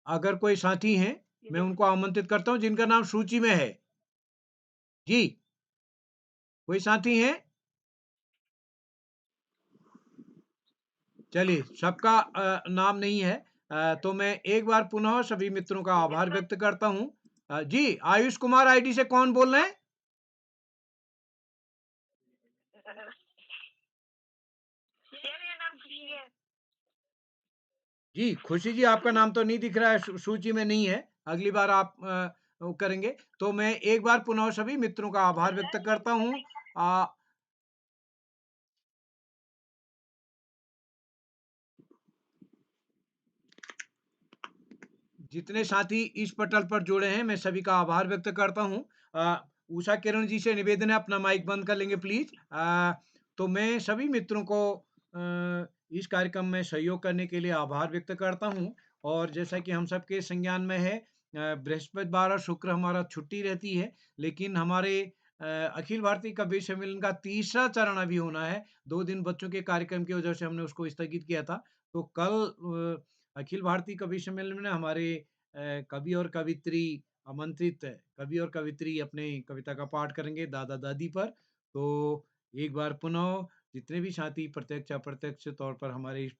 अगर कोई साथी हैं मैं उनको आमंत्रित करता हूँ जिनका नाम सूची में है। जी, कोई साथी हैं? चलिए, सबका नाम नहीं है तो मैं एक बार पुनः सभी मित्रों का आभार व्यक्त करता हूँ। जी, आयुष कुमार आईडी से कौन बोल रहे हैं? जी, खुशी जी, आपका नाम तो नहीं दिख रहा है, सूची में नहीं है। अगली बार आप वो करेंगे तो मैं एक बार पुनः सभी मित्रों का आभार व्यक्त करता हूँ। जितने साथी इस पटल पर जुड़े हैं, मैं सभी का आभार व्यक्त करता हूँ। उषा किरण जी से निवेदन है, अपना माइक बंद कर लेंगे प्लीज। तो मैं सभी मित्रों को इस कार्यक्रम में सहयोग करने के लिए आभार व्यक्त करता हूँ। और जैसा कि हम सबके संज्ञान में है, बृहस्पतिवार और शुक्र हमारा छुट्टी रहती है, लेकिन हमारे अखिल भारतीय कवि सम्मेलन का तीसरा चरण अभी होना है। 2 दिन बच्चों के कार्यक्रम की वजह से हमने उसको स्थगित किया था। तो कल अखिल भारतीय कवि सम्मेलन में हमारे कवि और कवित्री आमंत्रित कवि और कवित्री अपने कविता का पाठ करेंगे दादा दादी पर। तो एक बार पुनः जितने भी साथी प्रत्यक्ष अप्रत्यक्ष तौर पर हमारे इस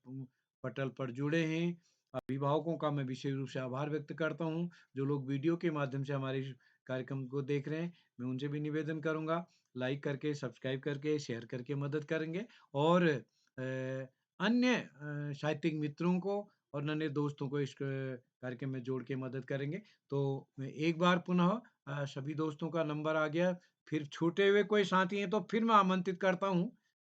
पटल पर जुड़े हैं, अभिभावकों का मैं विशेष रूप से आभार व्यक्त करता हूँ। जो लोग वीडियो के माध्यम से हमारे इस कार्यक्रम को देख रहे हैं, मैं उनसे भी निवेदन करूंगा, लाइक करके, सब्सक्राइब करके, शेयर करके मदद करेंगे। और अन्य साहित्यिक मित्रों को और नन्हे दोस्तों को इस कार्यक्रम में जोड़ के मदद करेंगे। तो मैं एक बार पुनः सभी दोस्तों का नंबर आ गया, फिर छूटे हुए कोई साथी हैं तो फिर मैं आमंत्रित करता हूँ